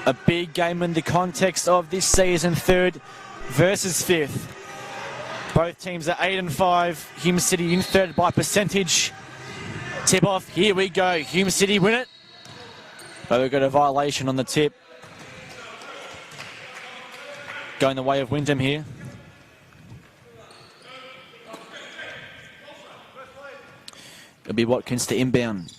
A big game in the context of this season, 3rd versus 5th. Both teams are 8 and 5. Hume City in 3rd by percentage. Tip off, here we go. Hume City win it. But we've got a violation on the tip. Going the way of Wyndham here. It'll be Watkins to inbound.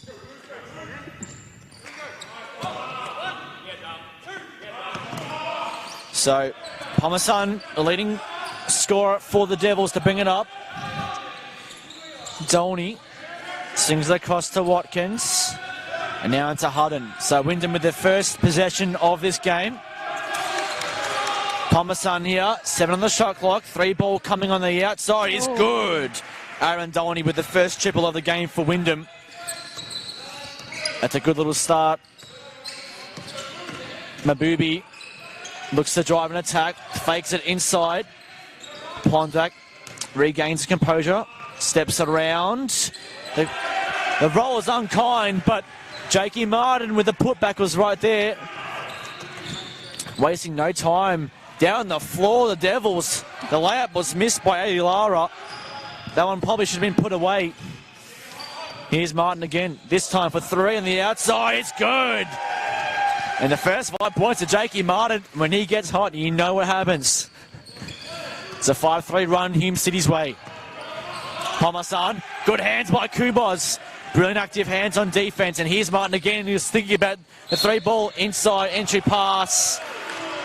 So, Parmesan, the leading scorer for the Devils to bring it up. Dolney swings it across to Watkins. And now into Hudden. So Wyndham with their first possession of this game. Parmesan here, 7 on the shot clock. 3 ball coming on the outside is good. Aaron Dolney with the first triple of the game for Wyndham. That's a good little start. Mabubi looks to drive an attack, fakes it inside. Pondak regains composure, steps around. The roll is unkind, but Jakey Martin with the putback was right there. Wasting no time. Down the floor, the Devils. The layup was missed by Aguilara. That one probably should have been put away. Here's Martin again, this time for 3 on the outside. It's good. And the first 5 points to Jakey Martin. When he gets hot, you know what happens. It's a 5-3 run Hume City's way. Parmesan, good hands by Kubos. Brilliant active hands on defense. And here's Martin again. He was thinking about the 3 ball inside entry pass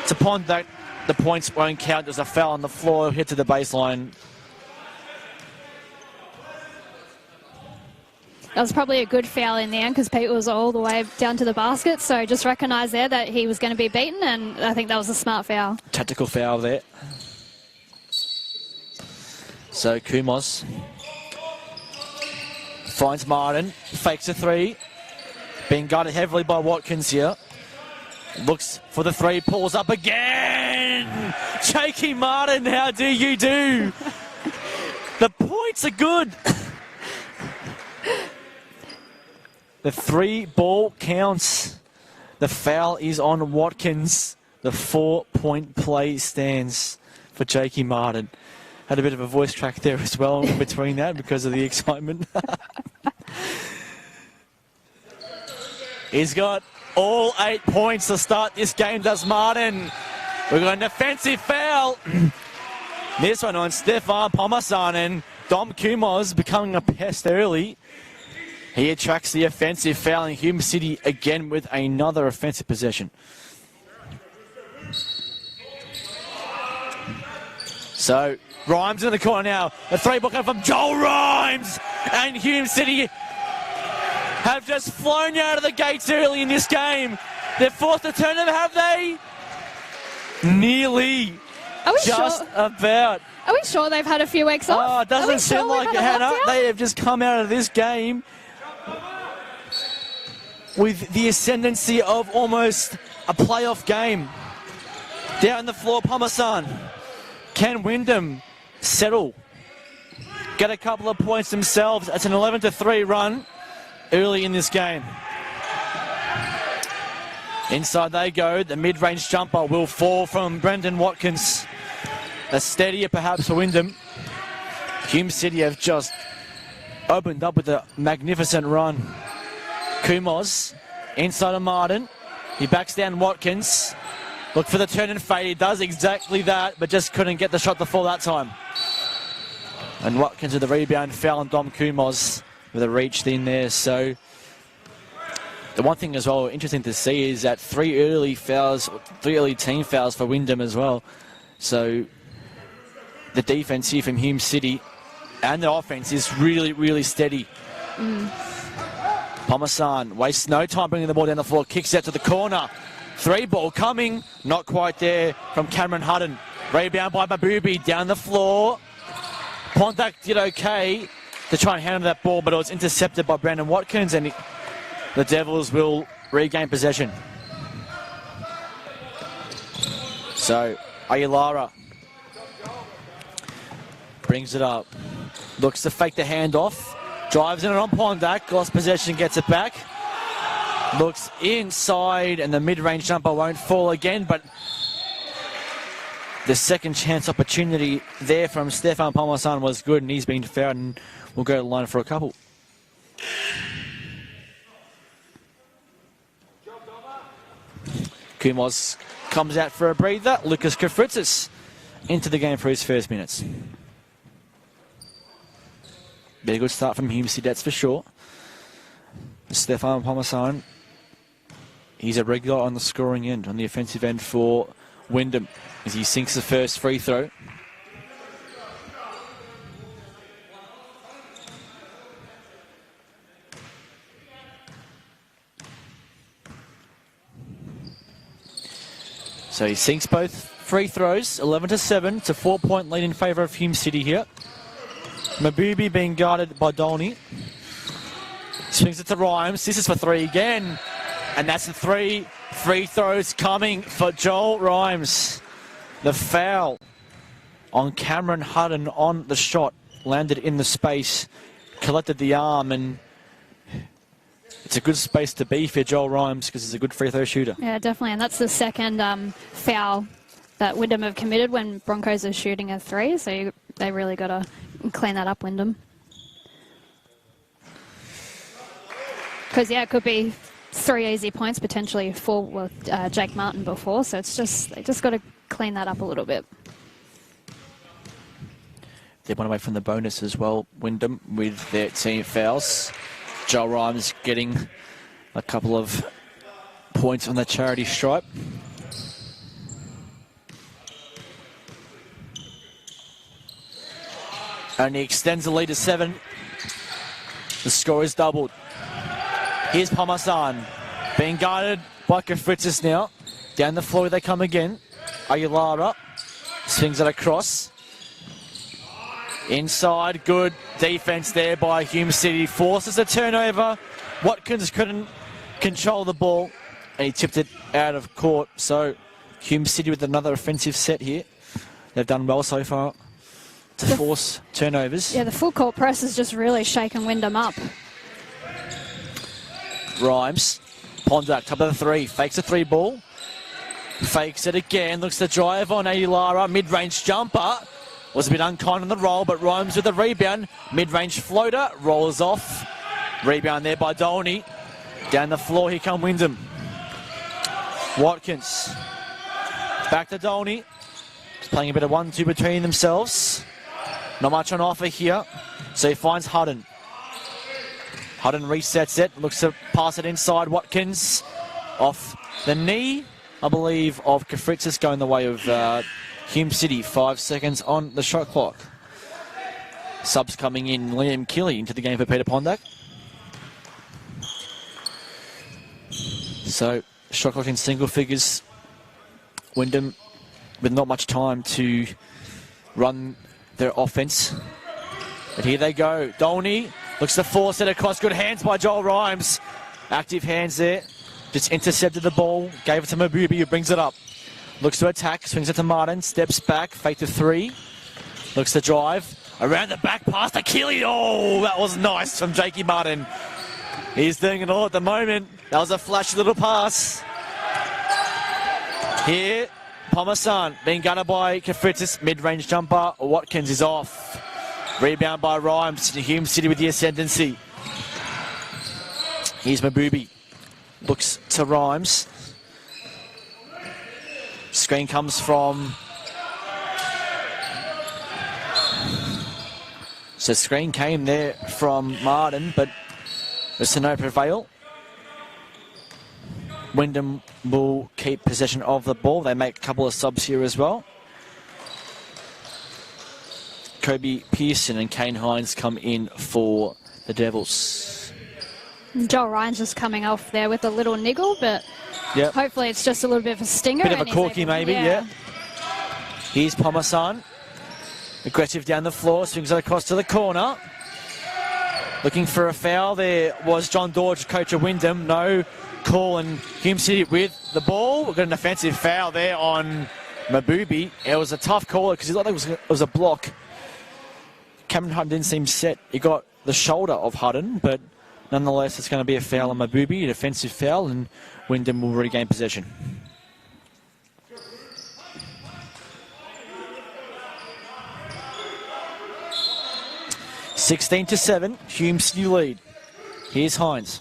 to Pondak. The points won't count. There's a foul on the floor, hit to the baseline. That was probably a good foul in the end because Pete was all the way down to the basket. So just recognise there that he was going to be beaten, and I think that was a smart foul. Tactical foul there. So Kumos finds Martin, fakes a 3. Being guarded heavily by Watkins here. Looks for the 3, pulls up again. Jakey Martin, how do you do? The points are good. The 3 ball counts. The foul is on Watkins. The 4-point play stands for Jakey Martin. Had a bit of a voice track there as well between that because of the excitement. He's got all 8 points to start this game, does Martin. We've got an offensive foul. This one on Stefan Parmesan, and Dom Kumos becoming a pest early. He attracts the offensive foul, in Hume City again with another offensive possession. So, Rhymes in the corner now. A 3-ball coming from Joel Rhymes. And Hume City have just flown out of the gates early in this game. They're forced to turn them, have they? Nearly. Are we just sure? About. Are we sure they've had a few weeks off? Oh, it doesn't seem like it, Hannah. They have just come out of this game with the ascendancy of almost a playoff game. Down the floor, Parmesan. Can Wyndham settle? Get a couple of points themselves. It's an 11-3 run early in this game. Inside they go. The mid-range jumper will fall from Brendan Watkins. A steadier perhaps for Wyndham. Hume City have just opened up with a magnificent run. Kumos inside of Martin. He backs down Watkins. Look for the turn and fade. He does exactly that, but just couldn't get the shot to fall that time. And Watkins with the rebound, foul on Dom Kumos with a reach in there. So the one thing as well interesting to see is that 3 early team fouls for Wyndham as well. So the defense here from Hume City and the offense is really, really steady. Parmesan wastes no time bringing the ball down the floor, kicks out to the corner. 3-ball coming, not quite there from Cameron Hutton. Rebound by Mabubi down the floor. Pondak did okay to try and handle that ball, but it was intercepted by Brandon Watkins, and the Devils will regain possession. So Aguilara brings it up, looks to fake the handoff, drives in it on Pondak, lost possession, gets it back. Looks inside, and the mid-range jumper won't fall again, but the second chance opportunity there from Stefan Palmasan was good, and he's been fouled, and we'll go to the line for a couple. Kumos comes out for a breather. Lucas Kafritzis into the game for his first minutes. Been a good start from Hume, that's for sure. Stefan Palmasan, he's a regular on the scoring end, on the offensive end for Wyndham, as he sinks the first free throw. So he sinks both free throws, 11-7. It's a 4-point lead in favour of Hume City here. Mabubi being guarded by Dolney. Swings it to Rhymes. This is for three again. And that's the 3 free throws coming for Joel Rhymes. The foul on Cameron Hutton on the shot. Landed in the space. Collected the arm, and it's a good space to be for Joel Rhymes because he's a good free throw shooter. Yeah, definitely. And that's the second foul that Wyndham have committed when Broncos are shooting a 3. So they really got to clean that up, Wyndham. Because, yeah, it could be 3 easy points, potentially 4 with Jake Martin before. So it's just, they just got to clean that up a little bit. They went away from the bonus as well, Wyndham, with their team fouls. Joel Rhymes getting a couple of points on the charity stripe. Only extends the lead to 7. The score is doubled. Here's Palmasan being guarded by Kafritzis now. Down the floor they come again. Aguilara swings it across. Inside, good defense there by Hume City. Forces a turnover. Watkins couldn't control the ball, and he tipped it out of court. So Hume City with another offensive set here. They've done well so far to force turnovers. Yeah, the full court press has just really shaken Wyndham up. Rhymes, Pondak, top of the 3, fakes a 3 ball. Fakes it again, looks to drive on Aguilara. Mid-range jumper. Was a bit unkind on the roll, but Rhymes with the rebound. Mid-range floater, rolls off. Rebound there by Dolney. Down the floor, here come Wyndham. Watkins. Back to Dolney. Just playing a bit of 1-2 between themselves. Not much on offer here. So he finds Hutton. Hutton resets it, looks to pass it inside. Watkins off the knee, I believe, of Kafritzis, going the way of Hume City. 5 seconds on the shot clock. Subs coming in. Liam Kelly into the game for Peter Pondak. So shot clock in single figures. Wyndham with not much time to run their offense. But here they go. Dolney looks to force it across. Good hands by Joel Rhymes. Active hands there. Just intercepted the ball. Gave it to Mabubi, who brings it up. Looks to attack. Swings it to Martin. Steps back. Fake to 3. Looks to drive. Around the back pass to Keeley. Oh, that was nice from Jakey Martin. He's doing it all at the moment. That was a flashy little pass. Here, Palmasan being guarded by Kafritzis. Mid-range jumper. Watkins is off. Rebound by Rhymes to Hume City with the ascendancy. Here's Mabubi. Looks to Rhymes. Screen comes from... So screen came there from Martin, but it's to no prevail. Wyndham will keep possession of the ball. They make a couple of subs here as well. Kobe Pearson and Kane Hines come in for the Devils. Joel Ryan's just coming off there with a little niggle, but yep. Hopefully it's just a little bit of a stinger. Bit of a corky maybe, yeah. Here's Palmasan. Aggressive down the floor, swings it across to the corner. Looking for a foul. There was John Dodge, coach of Wyndham. No call, and Hume City with the ball. We've got an offensive foul there on Mabubi. It was a tough call because it was a block. Cameron Hutton didn't seem set. He got the shoulder of Hutton, but Nonetheless, it's going to be a foul on Mabubi, a defensive foul, and Wyndham will regain possession. (16-7), Hume City lead. Here's Hines.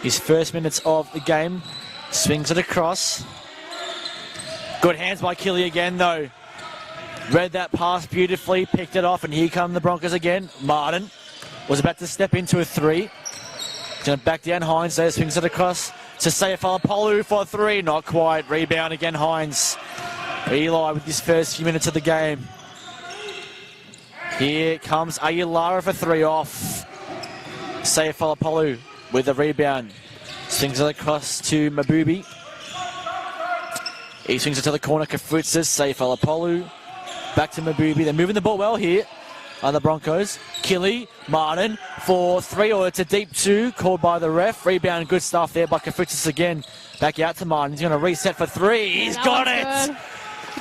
His first minutes of the game. Swings it across. Good hands by Kelly again, though. Read that pass beautifully, picked it off, and here come the Broncos again. Martin was about to step into a three. Going to back down Hines there, swings it across to Sayafalapolu for three. Not quite. Rebound again, Hines. Eli with his first few minutes of the game. Here comes Aguilara for three off. Sayafalapolu with a rebound. Swings it across to Mabubi. He swings it to the corner. Kafritzis, Sayafalapolu. Back to Mabubi. They're moving the ball well here on the Broncos. Killy, Martin for three, or it's a deep two called by the ref. Rebound, good stuff there by Kafritzis again. Back out to Martin. He's going to reset for three. He's got it.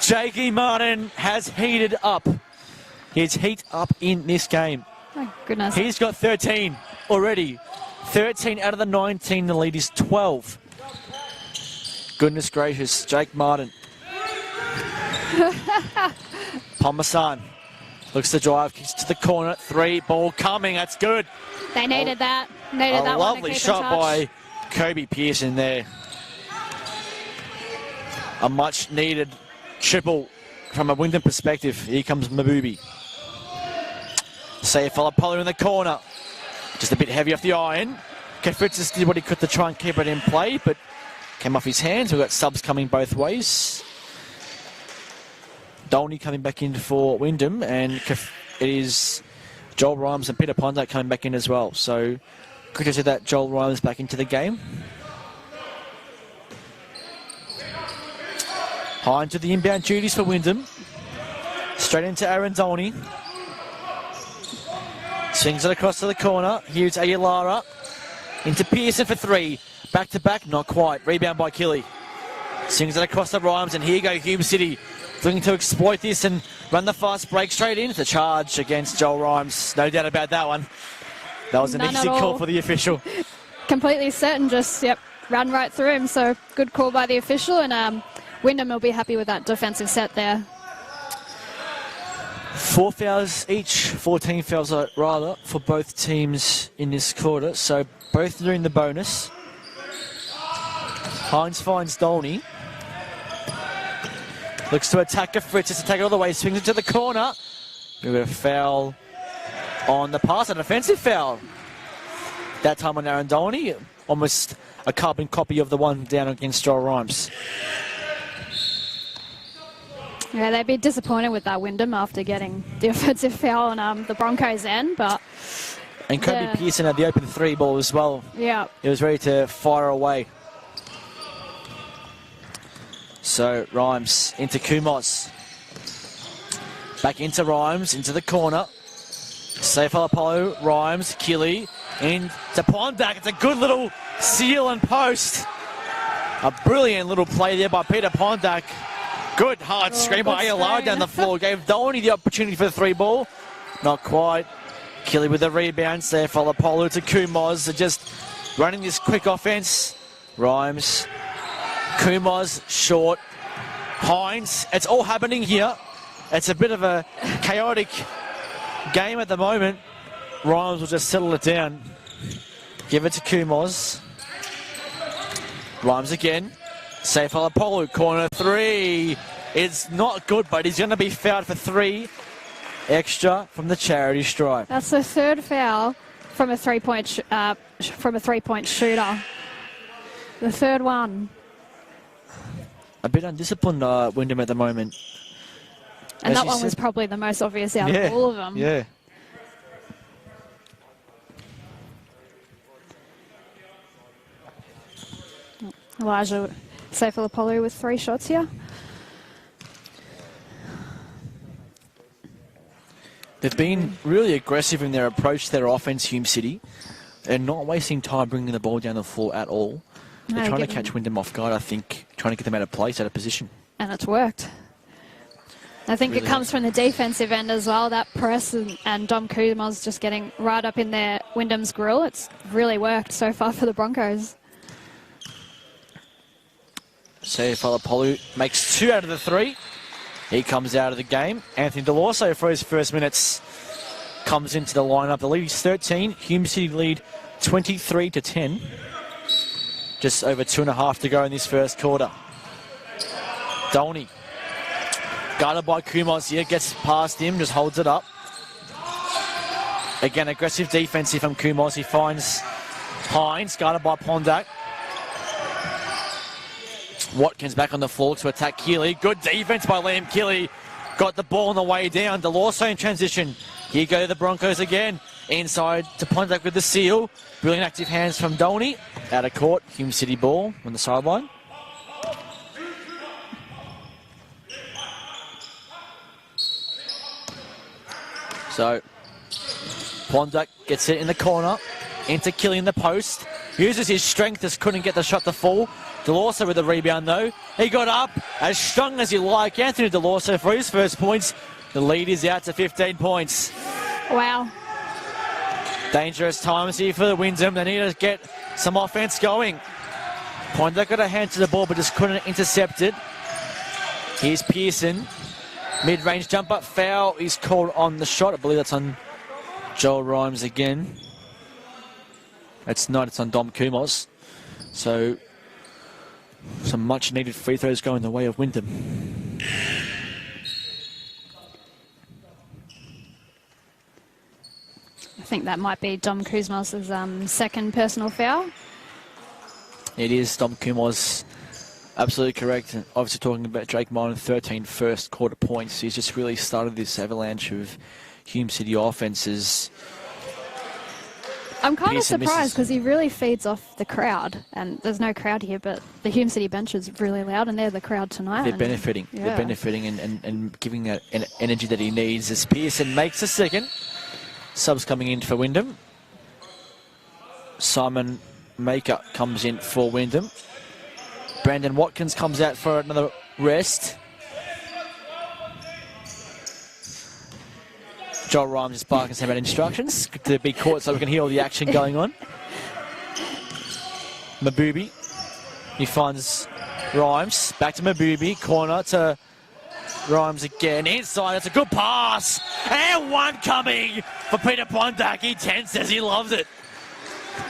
Jakey Martin has heated up. He's heat up in this game. My goodness. He's got 13 already. 13 out of the 19. The lead is 12. Goodness gracious. Jake Martin. Palmasan looks to drive, kicks to the corner. Three, ball coming. That's good. They needed that. Needed that one. A lovely shot by Kobe Pearson there. A much needed triple from a Wyndham perspective. Here comes Mabubi. Sayafalapolu in the corner. Just a bit heavy off the iron. Kafritzis did what he could to try and keep it in play, but came off his hands. We've got subs coming both ways. Dolney coming back in for Wyndham, and it is Joel Rhymes and Peter Pondak coming back in as well. So good to see that Joel Rhymes back into the game. Hines to the inbound duties for Wyndham. Straight into Aaron Dolney. Swings it across to the corner. Here's Aguilara. Into Pearson for three. Back to back, not quite. Rebound by Killy. Swings it across the Rhymes, and here go Hume City. Looking to exploit this and run the fast break straight in. The charge against Joel Rhymes. No doubt about that one. That was an easy call for the official. Completely certain, just, ran right through him. So good call by the official, and Wyndham will be happy with that defensive set there. 4 fouls each, 14 fouls rather, for both teams in this quarter. So both doing the bonus. Hines finds Dolney. Looks to attack Kafritzis to take it all the way. Swings it to the corner. We've got a foul on the pass, an offensive foul. That time on Aaron Dolney. Almost a carbon copy of the one down against Joel Rhymes. Yeah, they'd be disappointed with that Wyndham after getting the offensive foul on the Broncos end, but... And Kobe Pearson had the open three ball as well. Yeah. He was ready to fire away. So Rhymes into Kumos. Back into Rhymes, into the corner. Sayafalapolu, Rhymes, Killy, into Pondak. It's a good little seal and post. A brilliant little play there by Peter Pondak. Good hard screen by Aguilar down the floor. Gave Dolney the opportunity for the three ball. Not quite. Killy with the rebound. Sayafalapolu to Kumos. They're just running this quick offense. Rhymes. Kumos short. Hines. It's all happening here. It's a bit of a chaotic game at the moment. Rhymes will just settle it down. Give it to Kumos. Rhymes again. Sayafalapolu, corner three. It's not good, but he's going to be fouled for three extra from the charity stripe. That's the third foul from a three-point shooter. The third one. A bit undisciplined, Wyndham at the moment. And that one was probably the most obvious out of all of them. Yeah. Elijah Sayafalapolu with 3 shots here. They've been really aggressive in their approach to their offense, Hume City. They're not wasting time bringing the ball down the floor at all. They're trying to catch Wyndham off guard, I think, trying to get them out of place, out of position. And it's worked. I think it comes from the defensive end as well. That press and Dom Kumars just getting right up in there. Wyndham's grill. It's really worked so far for the Broncos. So Falapolu makes 2 out of the 3. He comes out of the game. Anthony Delorso for his first minutes comes into the lineup. The lead is 13. Hume City lead 23-10. Just over 2.5 to go in this first quarter. Dolney, guarded by Kumars here, gets past him, just holds it up. Again, aggressive defense here from Kumars. He finds Hines, guarded by Pondak. Watkins back on the floor to attack Keeley. Good defense by Liam Keeley. Got the ball on the way down. Delorso in transition. Here go the Broncos again. Inside to Pondak with the seal. Brilliant active hands from Dolney. Out of court. Hume City ball on the sideline. So Pondak gets it in the corner. Into Keeley in the post. Uses his strength, just couldn't get the shot to fall. Delorso with the rebound though. He got up as strong as you like. Anthony Delorso for his first points. The lead is out to 15 points. Wow. Dangerous times here for the Wyndham. They need to get some offense going. Pondak got a hand to the ball but just couldn't intercept it. Here's Pearson. Mid-range jumper. Foul is called on the shot. I believe that's on Joel Rhymes again. It's not. It's on Dom Kumars. So some much needed free throws going the way of Wyndham. I think that might be Dom Kumars' second personal foul. It is Dom Kumars. Absolutely correct. And obviously talking about Drake Martin, 13 first quarter points. He's just really started this avalanche of Hume City offenses. I'm kind of surprised because he really feeds off the crowd, and there's no crowd here, but the Hume City bench is really loud, and they're the crowd tonight. They're benefiting. Yeah. They're benefiting and giving that energy that he needs as Pearson makes a second. Subs coming in for Wyndham. Simon Maker comes in for Wyndham. Brandon Watkins comes out for another rest. Joel Rhymes is barking some about instructions to be caught so we can hear all the action going on. Mabubi. He finds Rhymes. Back to Mabubi. Corner to Rhymes again. Inside. That's a good pass. And one coming for Peter Pondak. He tenses. He loves it.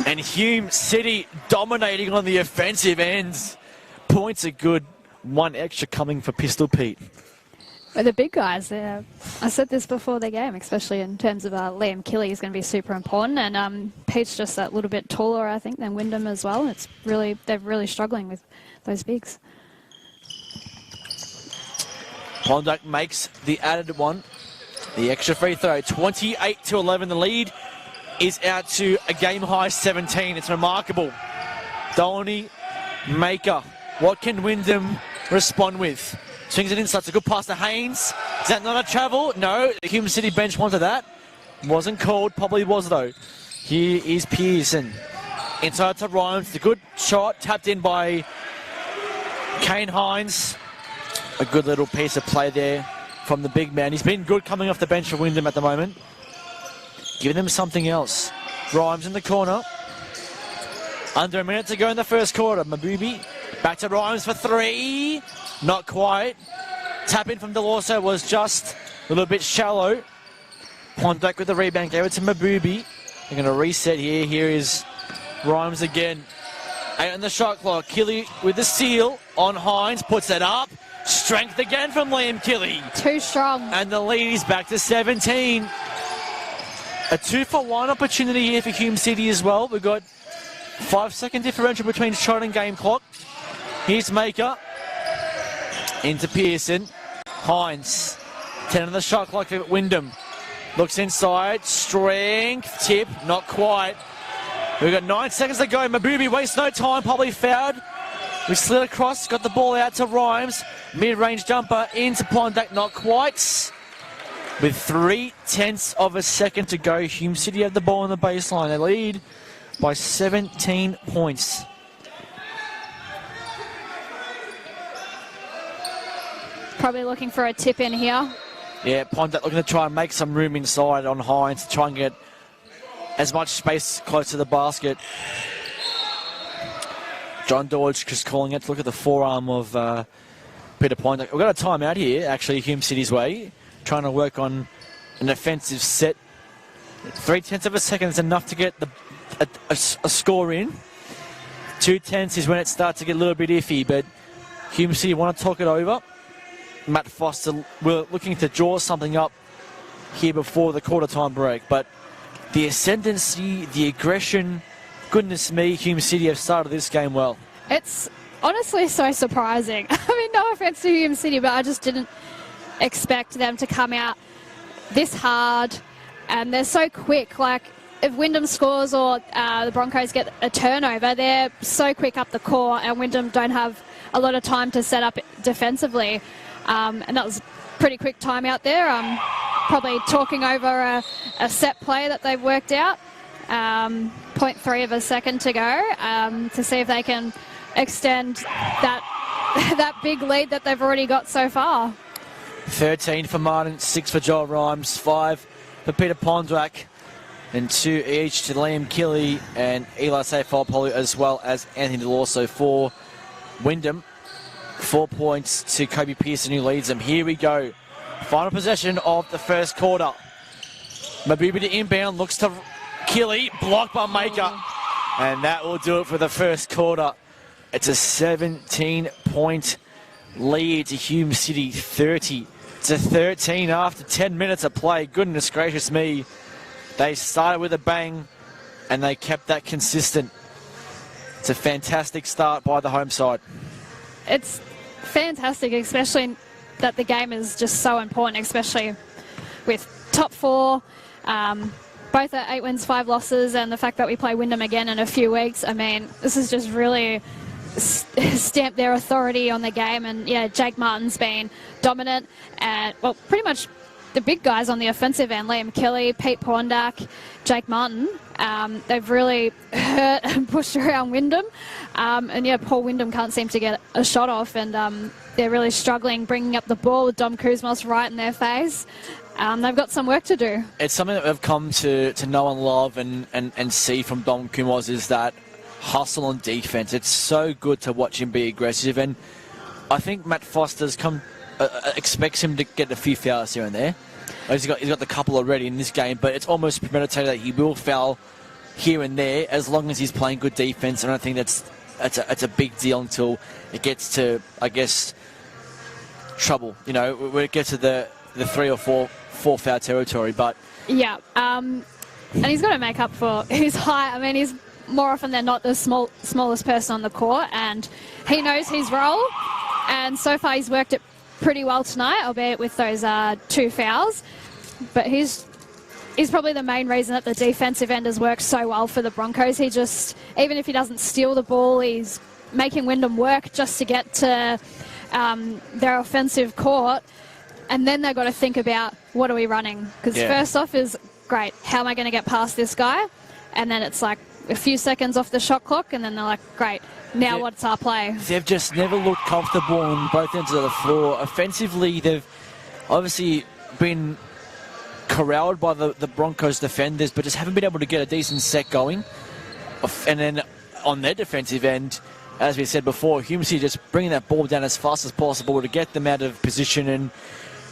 And Hume City dominating on the offensive ends. Points are good. One extra coming for Pistol Pete. But the big guys, I said this before the game, especially in terms of Liam Keeley is going to be super important, and Pete's just that little bit taller, I think, than Wyndham as well. They're really struggling with those bigs. Pondak makes the added one, the extra free throw, 28-11. The lead is out to a game high 17. It's remarkable. Dolney, Maker. What can Wyndham respond with? Swings it inside. It's a good pass to Haynes. Is that not a travel? No. The Hume City bench wanted that. Wasn't called. Probably was, though. Here is Pearson. Inside to Rhymes. The good shot. Tapped in by Kane Hines. A good little piece of play there from the big man. He's been good coming off the bench for Wyndham at the moment. Giving them something else. Rhymes in the corner. Under a minute to go in the first quarter. Mabubi. Back to Rhymes for 3. Not quite. Tap in from Delorso was just a little bit shallow. Pondak with the rebound. Gave it to Mabubi. They're going to reset here. Here is Rhymes again. 8 on the shot clock. Keeley with the seal on Hines. Puts it up. Strength again from Liam Keeley. Too strong. And the lead is back to 17. A 2-for-1 opportunity here for Hume City as well. We've got 5-second differential between shot and game clock. Here's Maker. Into Pearson. Hines. 10 on the shot clock for Wyndham. Looks inside. Strength. Tip. Not quite. We've got 9 seconds to go. Mabubi wastes no time. Probably fouled. We slid across. Got the ball out to Rhymes. Mid-range jumper into Pondak. Not quite. With 0.3 of a second to go. Hume City have the ball on the baseline. They lead by 17 points. probably looking for a tip in here. Yeah, Pondak looking to try and make some room inside on Hines to try and get as much space close to the basket. John Dodge just calling it to look at the forearm of Peter Pondak. We've got a timeout here, actually, Hume City's way, trying to work on an offensive set. 0.3 of a second is enough to get a score in. 0.2 is when it starts to get a little bit iffy, but Hume City want to talk it over. Matt Foster, we're looking to draw something up here before the quarter-time break, but the ascendancy, the aggression, goodness me, Hume City have started this game well. It's honestly so surprising. I mean, no offense to Hume City, but I just didn't expect them to come out this hard, and they're so quick. Like, if Wyndham scores or the Broncos get a turnover, they're so quick up the court, and Wyndham don't have a lot of time to set up defensively. And that was a pretty quick time out there. Probably talking over a set play that they've worked out. 0.3 of a second to go to see if they can extend that big lead that they've already got so far. 13 for Martin, 6 for Joel Rhymes, 5 for Peter Pondak, and 2 each to Liam Killy and Eli Safopolu, as well as Anthony Delorso for Wyndham. 4 points to Kobe Pearson, who leads them. Here we go. Final possession of the first quarter. Mabubi to inbound, looks to Killy, blocked by Maker. And that will do it for the first quarter. It's a 17-point lead to Hume City, 30 to 13 after 10 minutes of play. Goodness gracious me. They started with a bang, and they kept that consistent. It's a fantastic start by the home side. It's fantastic, especially that the game is just so important, especially with top 4, both at 8 wins, 5 losses, and the fact that we play Wyndham again in a few weeks. I mean, this has just really stamped their authority on the game. And yeah, Jake Martin's been dominant, and well, pretty much the big guys on the offensive end, Liam Kelly, Pete Pondak, Jake Martin, they've really hurt and pushed around Wyndham. And yeah, Paul Wyndham can't seem to get a shot off, and they're really struggling bringing up the ball with Dom Kuzmos right in their face. They've got some work to do. It's something that we've come to know and love and see from Dom Kuzmos, is that hustle on defense. It's so good to watch him be aggressive, and I think Matt Foster's expects him to get a few fouls here and there. He's got the couple already in this game, but it's almost premeditated that he will foul here and there as long as he's playing good defense. And I think that's a big deal until it gets to, I guess, trouble. You know, when it gets to the 3 or 4 foul territory. But yeah, and he's got to make up for his height. I mean, he's more often than not the smallest person on the court, and he knows his role. And so far, he's worked it pretty well tonight, albeit with those 2 fouls. But he's probably the main reason that the defensive end has worked so well for the Broncos. He just, even if he doesn't steal the ball, he's making Wyndham work just to get to their offensive court. And then they've got to think about, what are we running? Because first off is, great, how am I going to get past this guy? And then it's like a few seconds off the shot clock, and then they're like, great, now what's our play? They've just never looked comfortable on both ends of the floor. Offensively, they've obviously been corralled by the Broncos defenders, but just haven't been able to get a decent set going. And then on their defensive end, as we said before, Hume City just bringing that ball down as fast as possible to get them out of position, and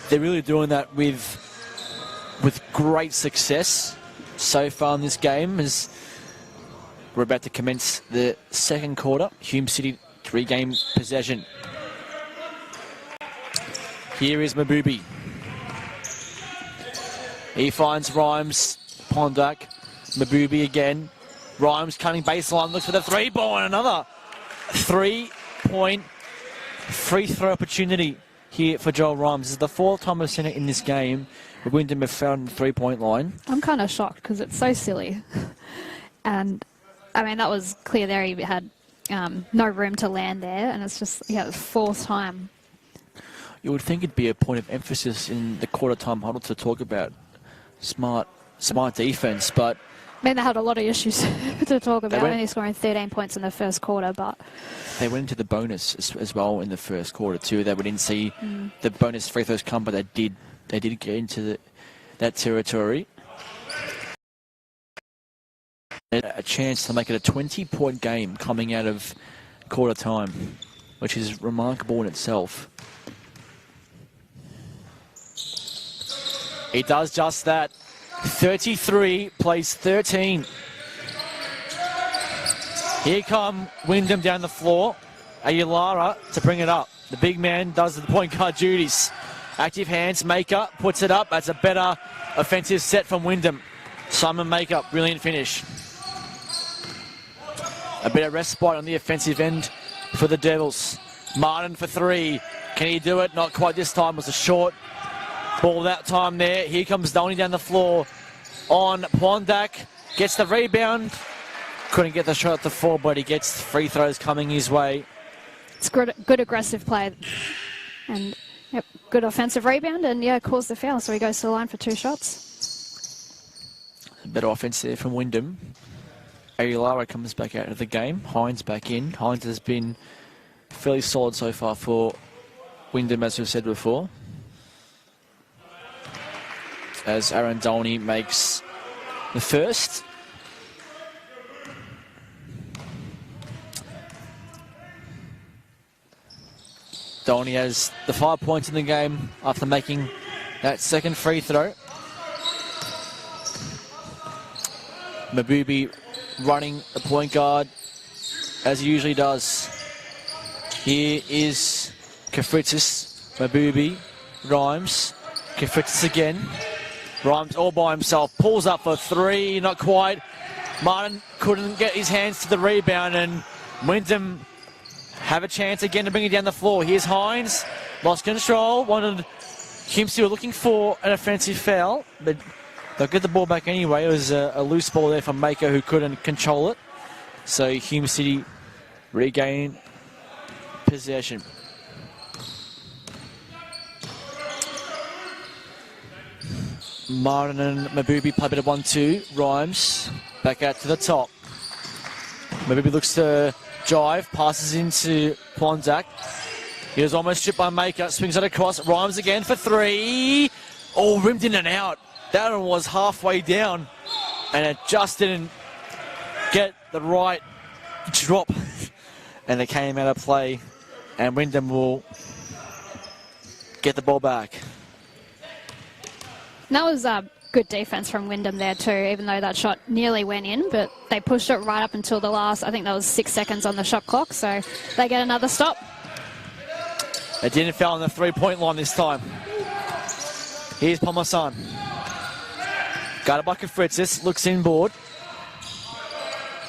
they're really doing that with great success so far in this game. As we're about to commence the second quarter, Hume City 3-game possession. Here is Mabubi. He finds Rhymes, Pondak, Mabubi again. Rhymes cutting baseline, looks for the 3-ball, and another 3-point free throw opportunity here for Joel Rhymes. This is the 4th time we've seen it in this game. Wyndham have found the 3-point line. I'm kind of shocked because it's so silly. And, I mean, that was clear there. He had no room to land there, and it's just, the 4th time. You would think it'd be a point of emphasis in the quarter-time huddle to talk about smart defense, but mean, they had a lot of issues to talk about, only scoring 13 points in the first quarter, but... They went into the bonus as well in the first quarter too. We didn't see the bonus free throws come, but they did get into that territory. A chance to make it a 20-point game coming out of quarter time, which is remarkable in itself. He does just that. 33 plays 13. Here come Wyndham down the floor. Aguilera to bring it up. The big man does the point guard duties. Active hands, Maker puts it up. That's a better offensive set from Wyndham. Simon Maker, brilliant finish. A bit of respite on the offensive end for the Devils. Martin for three. Can he do it? Not quite this time. It was a short ball that time there. Here comes Donny down the floor on Pondak. Gets the rebound. Couldn't get the shot at the four, but he gets free throws coming his way. It's good aggressive play. And yep, good offensive rebound, and yeah, caused the foul, so he goes to the line for 2 shots. A better offense there from Wyndham. Aguilera comes back out of the game. Hines back in. Hines has been fairly solid so far for Wyndham, as we've said before. As Aaron Dolney makes the first. Dolney has the 5 points in the game after making that second free throw. Mabubi running the point guard as he usually does. Here is Kafritzis, Mabubi, Rhymes, Kafritzis again. Rhymes all by himself, pulls up for three, not quite. Martin couldn't get his hands to the rebound, and Wyndham have a chance again to bring it down the floor. Here's Hines, lost control, Hume still looking for an offensive foul, but they'll get the ball back anyway. It was a loose ball there from Maker, who couldn't control it. So Hume City regain possession. Martin and Mabubi play a bit of 1-2. Rhymes back out to the top. Mabubi looks to drive, passes into Pondak. He was almost stripped by Maker, swings it across. Rhymes again for three. Oh, rimmed in and out. That one was halfway down, and it just didn't get the right drop. And it came out of play, and Wyndham will get the ball back. That was good defense from Wyndham there too, even though that shot nearly went in, but they pushed it right up until the last, I think that was 6 seconds on the shot clock, so they get another stop. It didn't foul on the three-point line this time. Here's Pomasan. Guarded by Kafritzis, looks inboard.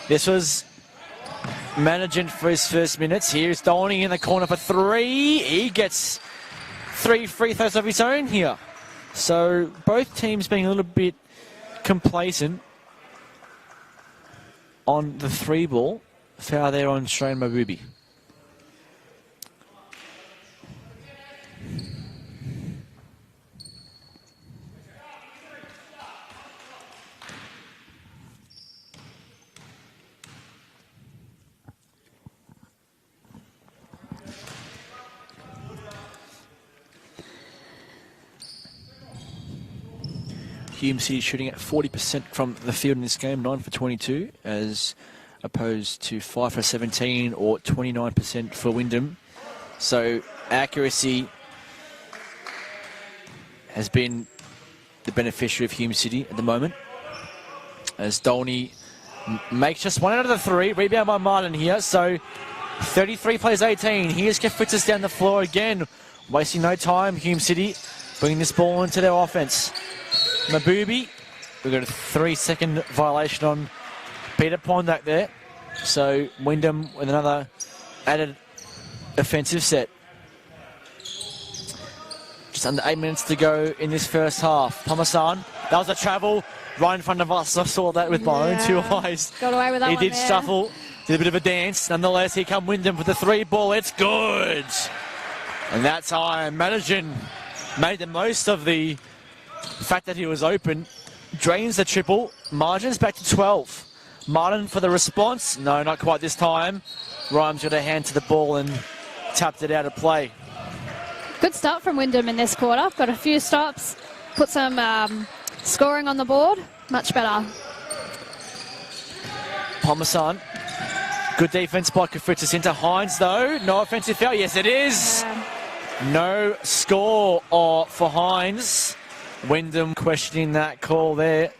This was managing for his first minutes. Here's Dolney in the corner for three. He gets 3 free throws of his own here. So both teams being a little bit complacent on the 3 ball. Foul there on Strain Mabubi. Hume City shooting at 40% from the field in this game, 9 for 22, as opposed to 5 for 17 or 29% for Wyndham. So accuracy has been the beneficiary of Hume City at the moment, as Dolney makes just 1 out of the 3. Rebound by Martin here, so 33 plays 18. Here's Kafritzis down the floor again, wasting no time. Hume City bringing this ball into their offense. Mabubi, we've got a 3-second violation on Peter Pondak there. So Wyndham with another added offensive set. Just under 8 minutes to go in this first half. Pomasan, that was a travel right in front of us. I saw that with my own 2 eyes. Got away with that. He did shuffle, did a bit of a dance. Nonetheless, here come Wyndham for the 3 ball. It's good. And that's how Madigan made the most of the fact that he was open drains the triple. Margin's back to 12. Martin for the response. No, not quite this time. Rhymes got a hand to the ball and tapped it out of play. Good start from Wyndham in this quarter. Got a few stops, put some scoring on the board. Much better. Pomasan. Good defense by Kafritzis into Hines, though. No offensive foul. Yes, it is. No score for Hines. Wyndham questioning that call there.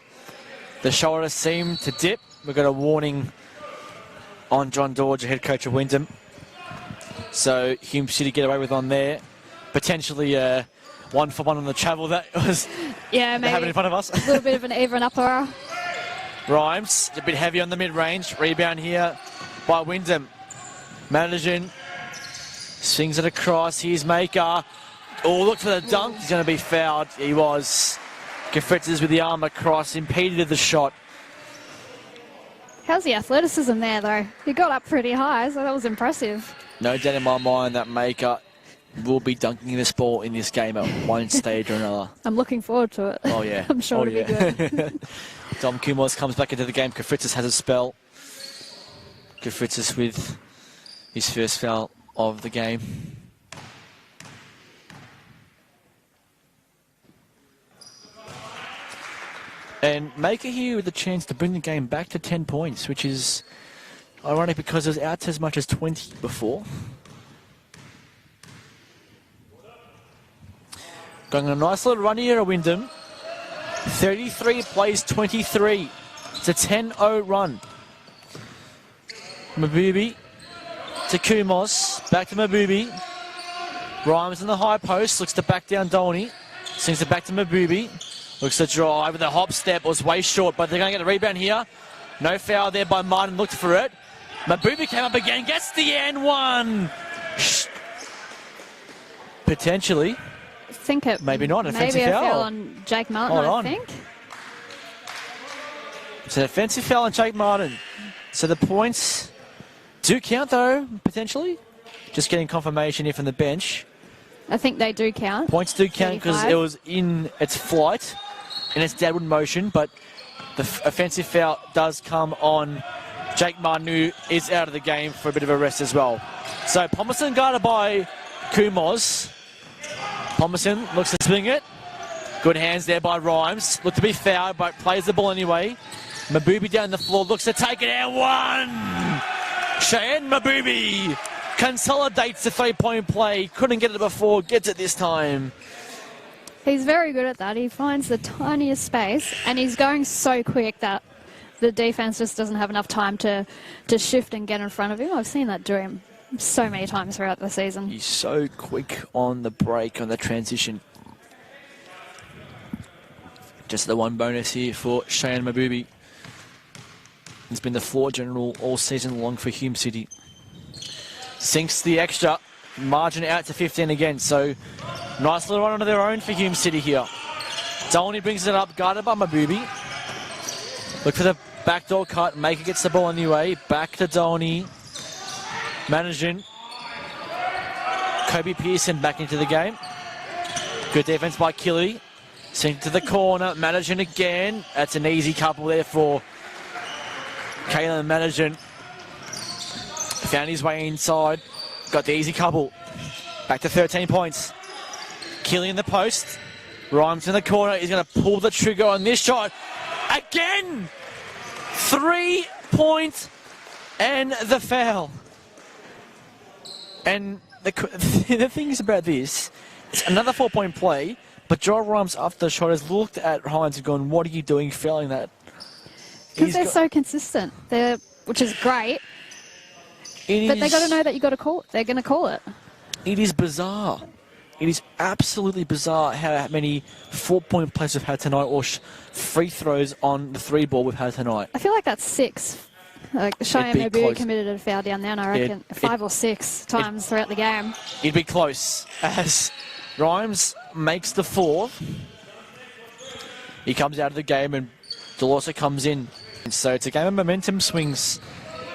The shoulder seemed to dip. We've got a warning on John Dorge, head coach of Wyndham. So Hume City get away with on there. Potentially 1-for-1 on the travel that was happening in front of us. A little bit of an even upper. Rhymes, a bit heavy on the mid-range. Rebound here by Wyndham. Managing. Swings it across. Here's Maker. Oh, look for the dunk. He's going to be fouled. He was. Kafritzis with the arm across. Impeded the shot. How's the athleticism there, though? He got up pretty high, so that was impressive. No doubt in my mind that Maker will be dunking this ball in this game at one stage or another. I'm looking forward to it. Oh, yeah. I'm sure it'll be good. Dom Kumos comes back into the game. Kafritzis has a spell. Kafritzis with his first foul of the game. And Maker here with the chance to bring the game back to 10 points, which is ironic because it was out to as much as 20 before. Going on a nice little run here at Wyndham. 33 plays 23. It's a 10-0 run. Mabubi to Kumos. Back to Mabubi. Rhymes in the high post. Looks to back down Dolney. Sings it back to Mabubi. Looks to drive with a hop step. Was way short, but they're going to get the rebound here. No foul there by Martin. Looked for it. Mabubi came up again. Gets the N1. Potentially. I think it maybe not. Maybe a foul on Jake Martin, I think. It's an offensive foul on Jake Martin. So the points do count, though, potentially. Just getting confirmation here from the bench. I think they do count. Points do count because it was in its flight, in its downward motion, but the offensive foul does come on Jake Martin, who is out of the game for a bit of a rest as well. So Pomasan guarded by Kumos. Pomasan looks to swing it. Good hands there by Rhymes. Looked to be fouled, but plays the ball anyway. Mabubi down the floor, looks to take it out. One! Cheyenne Mabubi consolidates the three-point play. Couldn't get it before, gets it this time. He's very good at that. He finds the tiniest space, and he's going so quick that the defense just doesn't have enough time to shift and get in front of him. I've seen that do him so many times throughout the season. He's so quick on the break, on the transition. Just the one bonus here for Cheyenne Mabubi. It's been the floor general all season long for Hume City. Sinks the extra. Margin out to 15 again. So nice little run onto their own for Hume City here. Dolney brings it up, guarded by Mabubi. Look for the backdoor cut. Maker gets the ball anyway. Back to Dolney. Managing. Kobe Pearson back into the game. Good defense by Killey. Sent to the corner. Managing again. That's an easy couple there for Kalen Managing. Found his way inside. Got the easy couple. Back to 13 points. Killey in the post. Rhymes in the corner. He's going to pull the trigger on this shot. Again! 3 points and the foul. And the thing is about this, it's another 4-point play, but Joel Rhymes after the shot has looked at Hines and gone, what are you doing fouling that? Because they're so consistent, which is great. But they got to know that you got to call it. They're going to call it. It is bizarre. It is absolutely bizarre how many 4-point plays we've had tonight, or free throws on the 3-ball we've had tonight. I feel like that's 6. Cheyenne Mabubi committed a foul down there, and I reckon 5 or 6 times throughout the game. It'd be close as Rhymes makes the 4th. He comes out of the game and Delorsa comes in. And so it's a game of momentum swings,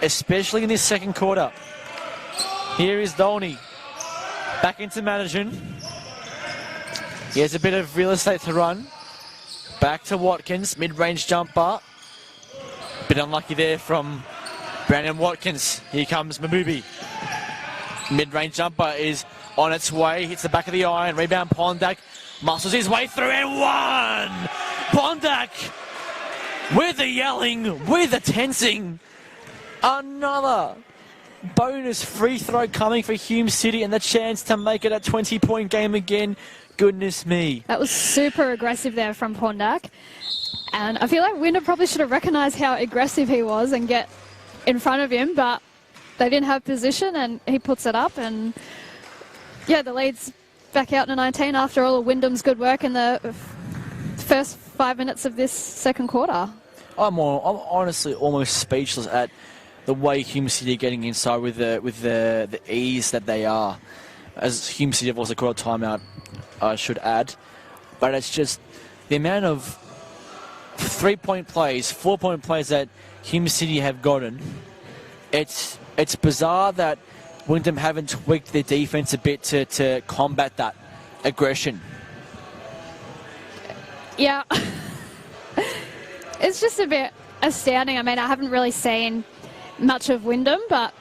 especially in this second quarter. Here is Dolney. Back into Managing. He has a bit of real estate to run. Back to Watkins, mid-range jumper. Bit unlucky there from Brandon Watkins. Here comes Mabubi. Mid-range jumper is on its way, hits the back of the iron. Rebound Pondak, muscles his way through and one! Pondak with the yelling, with the tensing. Another bonus free throw coming for Hume City and the chance to make it a 20-point game again. Goodness me. That was super aggressive there from Pondak. And I feel like Wyndham probably should have recognised how aggressive he was and get in front of him, but they didn't have position and he puts it up. And yeah, the lead's back out to 19 after all of Wyndham's good work in the first 5 minutes of this second quarter. I'm honestly almost speechless at the way Hume City are getting inside with the ease that they are. As Hume City have also called a timeout, I should add. But it's just the amount of 3-point plays, 4-point plays that Hume City have gotten. It's bizarre that Wyndham haven't tweaked their defense a bit to combat that aggression. Yeah. It's just a bit astounding. I mean, I haven't really seen much of Wyndham, but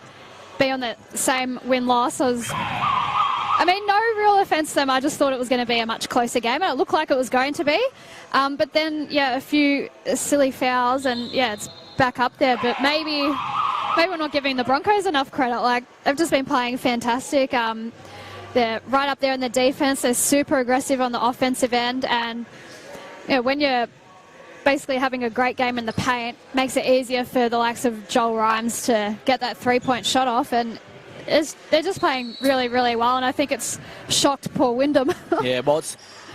be on the same win-loss. I mean, no real offence to them. I just thought it was going to be a much closer game, and it looked like it was going to be. But then, yeah, a few silly fouls, and yeah, it's back up there. But maybe we're not giving the Broncos enough credit. Like, they've just been playing fantastic. They're right up there in the defence. They're super aggressive on the offensive end, and you know, when you're basically having a great game in the paint, makes it easier for the likes of Joel Rhymes to get that 3-point shot off, and they're just playing really, really well, and I think it's shocked poor Wyndham. Yeah, well,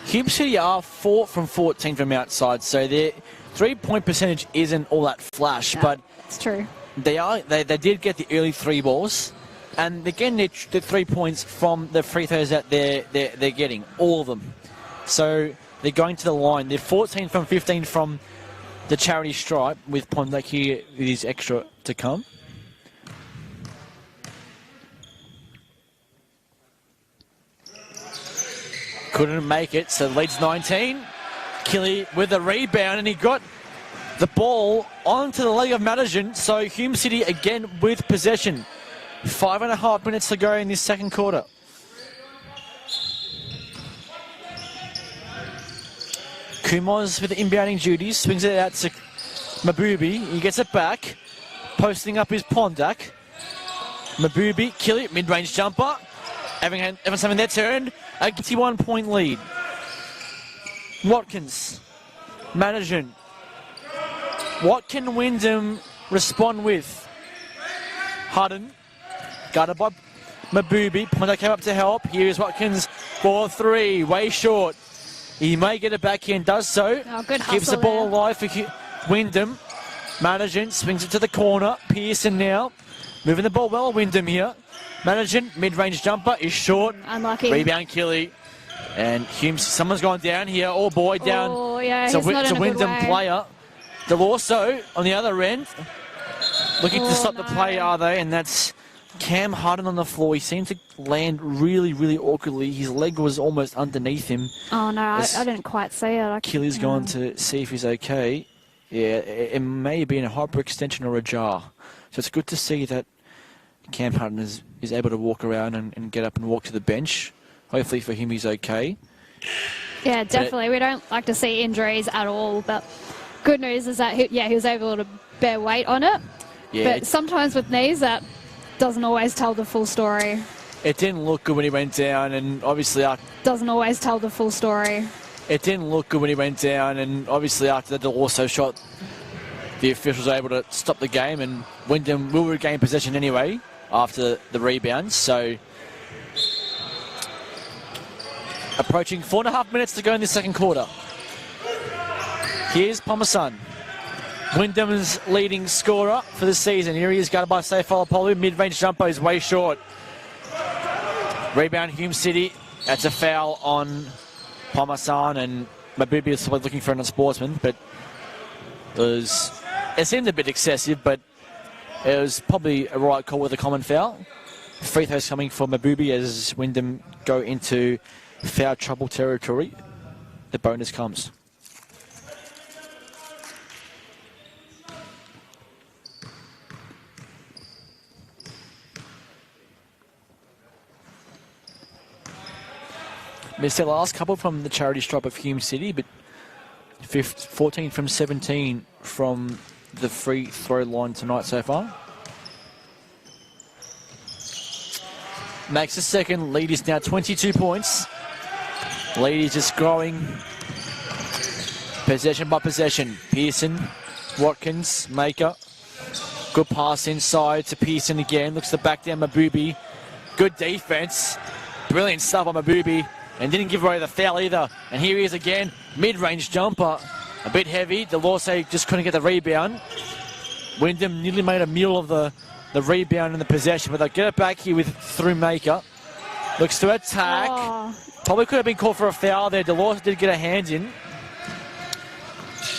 Hume City are 4 from 14 from outside, so their 3-point percentage isn't all that flash, no, but it's true. They did get the early 3 balls, and again, the 3 points from the free throws that they're getting, all of them. So they're going to the line. They're 14 from 15 from the charity stripe, with Pondak here with his extra to come. Couldn't make it, so leads 19. Killy with the rebound, and he got the ball onto the leg of Madigan, so Hume City again with possession. 5.5 minutes to go in this second quarter. Kumos with the inbounding duties, swings it out to Mabubi. He gets it back, posting up his Pondak. Mabubi, Killy, mid-range jumper. Having something their turn. A 21-point lead. Watkins, Madigan. What can Wyndham respond with? Hudden, guarded by Mabubi. Pondak came up to help. Here's Watkins for 3, way short. He may get it back here and does so. Oh, good hustle. Keeps the ball there. alive for Wyndham. Madigan swings it to the corner. Pearson now moving the ball well. Wyndham here. Madigan, mid-range jumper is short. Unlucky. Rebound Killy. And Hume, someone's gone down here. Oh boy, down. Oh, yeah, it's a Wyndham player. Deloso on the other end. Looking to stop the play, are they? And that's Cam Hudden on the floor. He seemed to land really, really awkwardly. His leg was almost underneath him. Oh, no, I didn't quite see it. Killy's gone to see if he's okay. Yeah, it may be a hyperextension or a jar. So it's good to see that Cam Hudden is able to walk around and get up and walk to the bench. Hopefully for him he's okay. Yeah, definitely. We don't like to see injuries at all, but good news is that he was able to bear weight on it. Yeah, but sometimes with knees, that doesn't always tell the full story. It didn't look good when he went down, and obviously doesn't always tell the full story. It didn't look good when he went down, and obviously after the Deloso shot, the officials were able to stop the game, and Wyndham will regain possession anyway after the rebound. So approaching 4.5 minutes to go in the second quarter. Here's Pomasan, Wyndham's leading scorer for the season. Here he is, guarded by Sefalopolu. Mid-range jumper is way short. Rebound Hume City. That's a foul on Pomasan, and Mabubi is looking for an unsportsman, but it seemed a bit excessive, but it was probably a right call with a common foul. Free throws coming for Mabubi as Wyndham go into foul trouble territory. The bonus comes. Missed their last couple from the charity stripe of Hume City, but 14 from 17 from the free throw line tonight so far. Makes a second. Lead is now 22 points. Lead is just growing. Possession by possession. Pearson, Watkins, Maker. Good pass inside to Pearson again. Looks to back down Mabubi. Good defense. Brilliant stuff on Mabubi. And didn't give away the foul either. And here he is again. Mid-range jumper. A bit heavy. Delorse just couldn't get the rebound. Wyndham nearly made a meal of the rebound and the possession, but they'll get it back here through Maker. Looks to attack. Oh. Probably could have been called for a foul there. Delorse did get a hand in.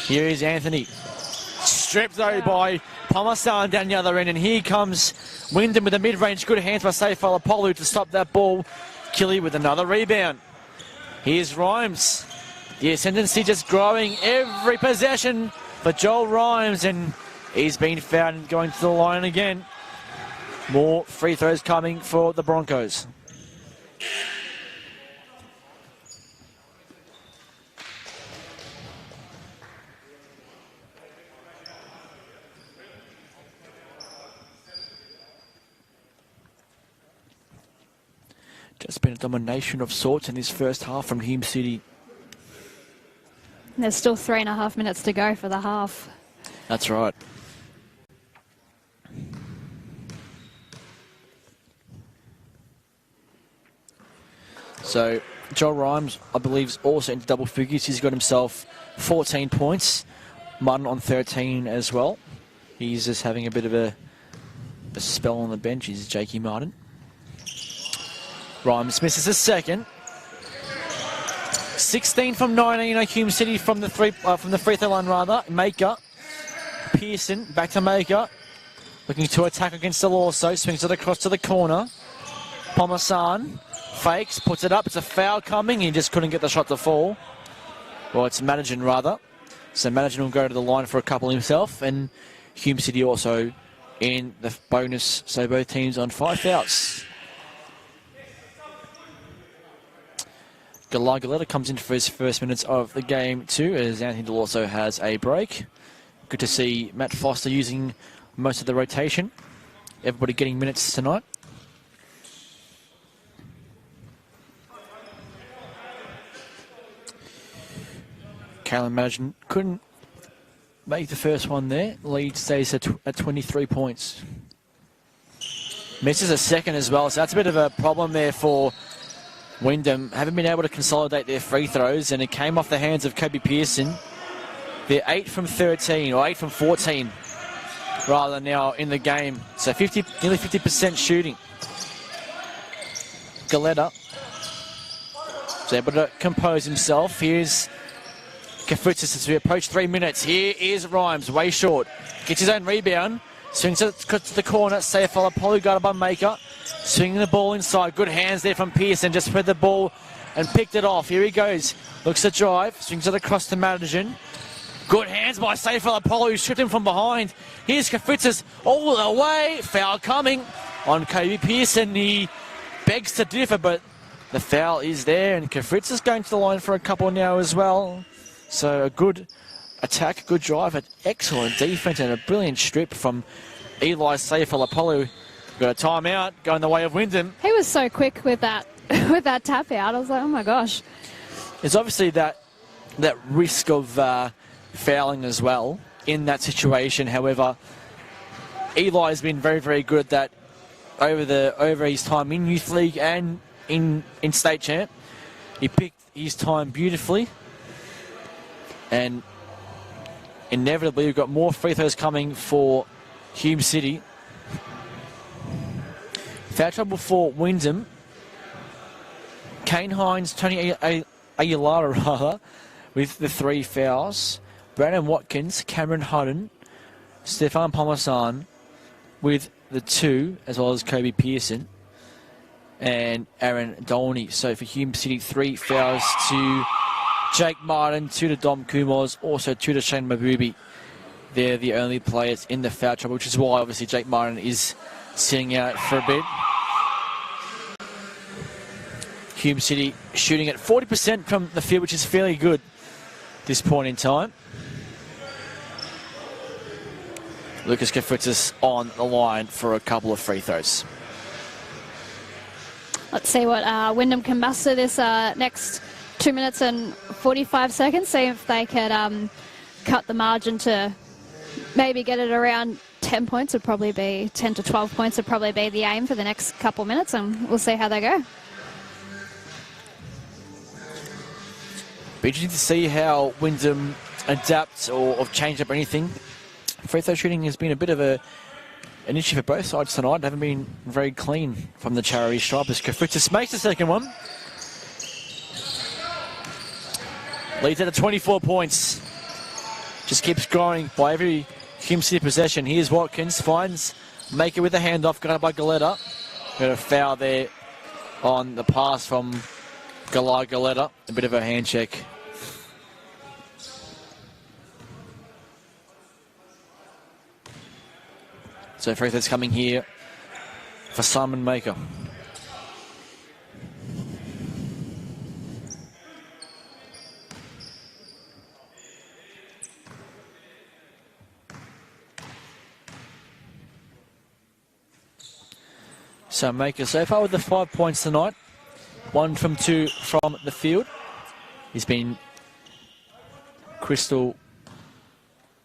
Here is Anthony. Stripped though by Parmesan down the other end, and here comes Wyndham with a mid-range good hands by Saifalapolu to stop that ball. Killy with another rebound. Here's Rhymes. The ascendancy just growing every possession for Joel Rhymes, and he's been found going to the line again. More free throws coming for the Broncos. Just been a domination of sorts in this first half from Hume City. There's still 3.5 minutes to go for the half. That's right. So, Joel Rhymes, I believe, is also into double figures. He's got himself 14 points. Martin on 13 as well. He's just having a bit of a spell on the bench. He's Jakey Martin. Rhymes misses a second. 16 from 19. Hume City from the free throw line rather. Maker. Pearson back to Maker. Looking to attack against Delorso. Swings it across to the corner. Parmesan fakes, puts it up. It's a foul coming. He just couldn't get the shot to fall. Well, it's Madigan rather. So Madigan will go to the line for a couple himself. And Hume City also in the bonus. So both teams on 5 fouls. Gallargaletta comes in for his first minutes of the game too, as Anthony Delorso has a break. Good to see Matt Foster using most of the rotation. Everybody getting minutes tonight. Callan Madigan couldn't make the first one there. Lead stays at 23 points. Misses a second as well, so that's a bit of a problem there for Wyndham. Haven't been able to consolidate their free throws, and it came off the hands of Kobe Pearson. They're 8 from 13, or 8 from 14, rather now in the game. So nearly 50% shooting. Galetta is able to compose himself. Here's Kafutis as we approach 3 minutes. Here is Rhymes, way short. Gets his own rebound. Swings it to the corner. Saifalapolu guarded by Maker. Swinging the ball inside. Good hands there from Pearson. Just spread the ball and picked it off. Here he goes. Looks to drive. Swings it across to Madigan. Good hands by Saifalapolu, who stripped him from behind. Here's Kafutis all the way. Foul coming on Kobe Pearson. He begs to differ, but the foul is there. And Kafutis is going to the line for a couple now as well. So a good attack, good drive, an excellent defense, and a brilliant strip from Eli Saifalapolu. Got a timeout going the way of Wyndham. He was so quick with that with that tap out. I was like, oh my gosh. There's obviously that risk of fouling as well in that situation. However, Eli has been very, very good at that over his time in youth league and in state champ. He picked his time beautifully, and inevitably we've got more free throws coming for Hume City. Foul trouble for Wyndham. Kane Hines, Tony Aguilar rather, with the 3 fouls. Brandon Watkins, Cameron Hudden, Stefan Parmesan with the 2, as well as Kobe Pearson and Aaron Dolney. So for Hume City, 3 fouls to Jake Martin, 2 to Dom Kumos, also 2 to Shane Mabubi. They're the only players in the foul trouble, which is why obviously Jake Martin is sitting out for a bit. Hume City shooting at 40% from the field, which is fairly good at this point in time. Lucas Kafritzis on the line for a couple of free throws. Let's see what Wyndham can muster this next 2 minutes and 45 seconds. See if they can cut the margin to maybe get it around 10 points. Would probably be 10 to 12 points would probably be the aim for the next couple minutes, and we'll see how they go. Be interesting to see how Wyndham adapts or change up anything. Free throw shooting has been a bit of an issue for both sides tonight. They haven't been very clean from the charity stripe as Kafritzis makes the second one. Leads out to 24 points. Just keeps growing by every Hume City possession. Here's Watkins, finds Maker with a handoff, got by Galetta. Got a foul there on the pass from Galetta. A bit of a hand check. So free throws coming here for Simon Maker. So Maker so far with the 5 points tonight. 1 from 2 from the field. He's been crystal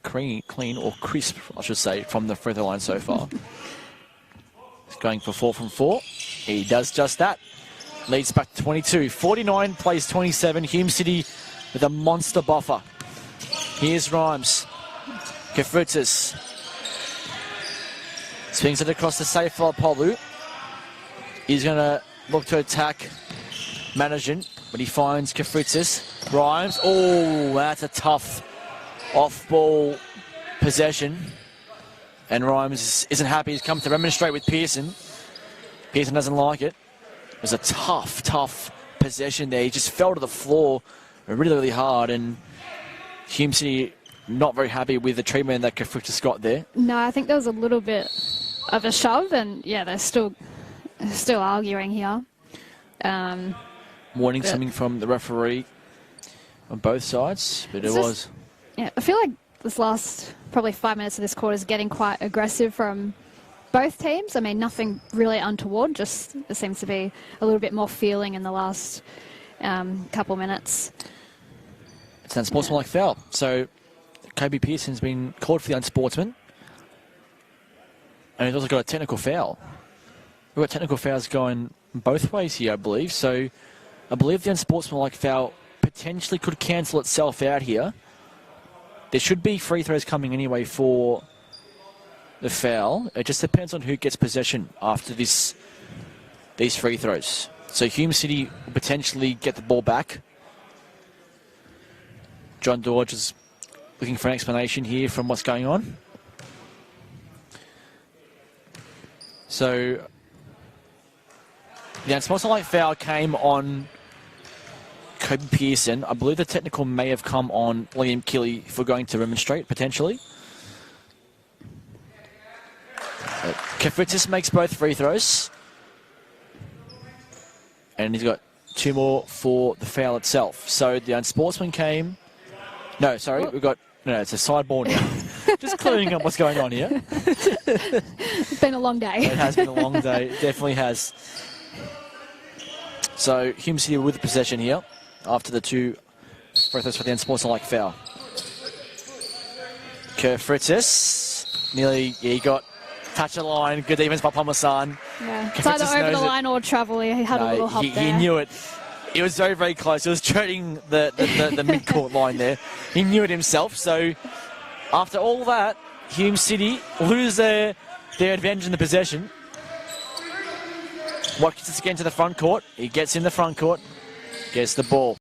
clean or crisp, I should say, from the free throw line so far. He's going for 4 from 4. He does just that. Leads back to 22. 49 plays 27. Hume City with a monster buffer. Here's Rhymes. Kafritzis. Swings it across the safe for Polu. He's going to look to attack Manajan, but he finds Kafritzis. Rhymes. Oh, that's a tough off-ball possession. And Rhymes isn't happy. He's come to remonstrate with Pearson. Pearson doesn't like it. It was a tough possession there. He just fell to the floor really, really hard. And Hume City not very happy with the treatment that Kafritzis got there. No, I think there was a little bit of a shove, and yeah, they're still arguing here. Warning something from the referee on both sides, but it was. Yeah, I feel like this last probably 5 minutes of this quarter is getting quite aggressive from both teams. I mean, nothing really untoward, just there seems to be a little bit more feeling in the last couple minutes. It's an unsportsmanlike foul. So Kobe Pearson's been called for the unsportsman. And he's also got a technical foul. We've got technical fouls going both ways here, I believe. So I believe the unsportsmanlike foul potentially could cancel itself out here. There should be free throws coming anyway for the foul. It just depends on who gets possession after these free throws. So Hume City will potentially get the ball back. John Dodge is looking for an explanation here from what's going on. So the unsportsmanlike foul came on Kobe Pearson. I believe the technical may have come on Liam Kelly for going to remonstrate, potentially. Kafritzis makes both free throws. And he's got 2 more for the foul itself. So the unsportsman came... No, sorry, we've got... No, it's a side ball now. Just clearing up what's going on here. It's been a long day. It has been a long day. It definitely has. So Hume City with the possession here after the 2 free throws for the unsportsmanlike foul. Kafritzis nearly, he got touch the line. Good defense by Palmasan. Yeah, it's either over the line or travel. He had a little hop there. He knew it. It was very, very close. It was treading the mid-court line there. He knew it himself. So after all that, Hume City lose their advantage in the possession. Watkins again to the front court. He gets in the front court. Gets the ball.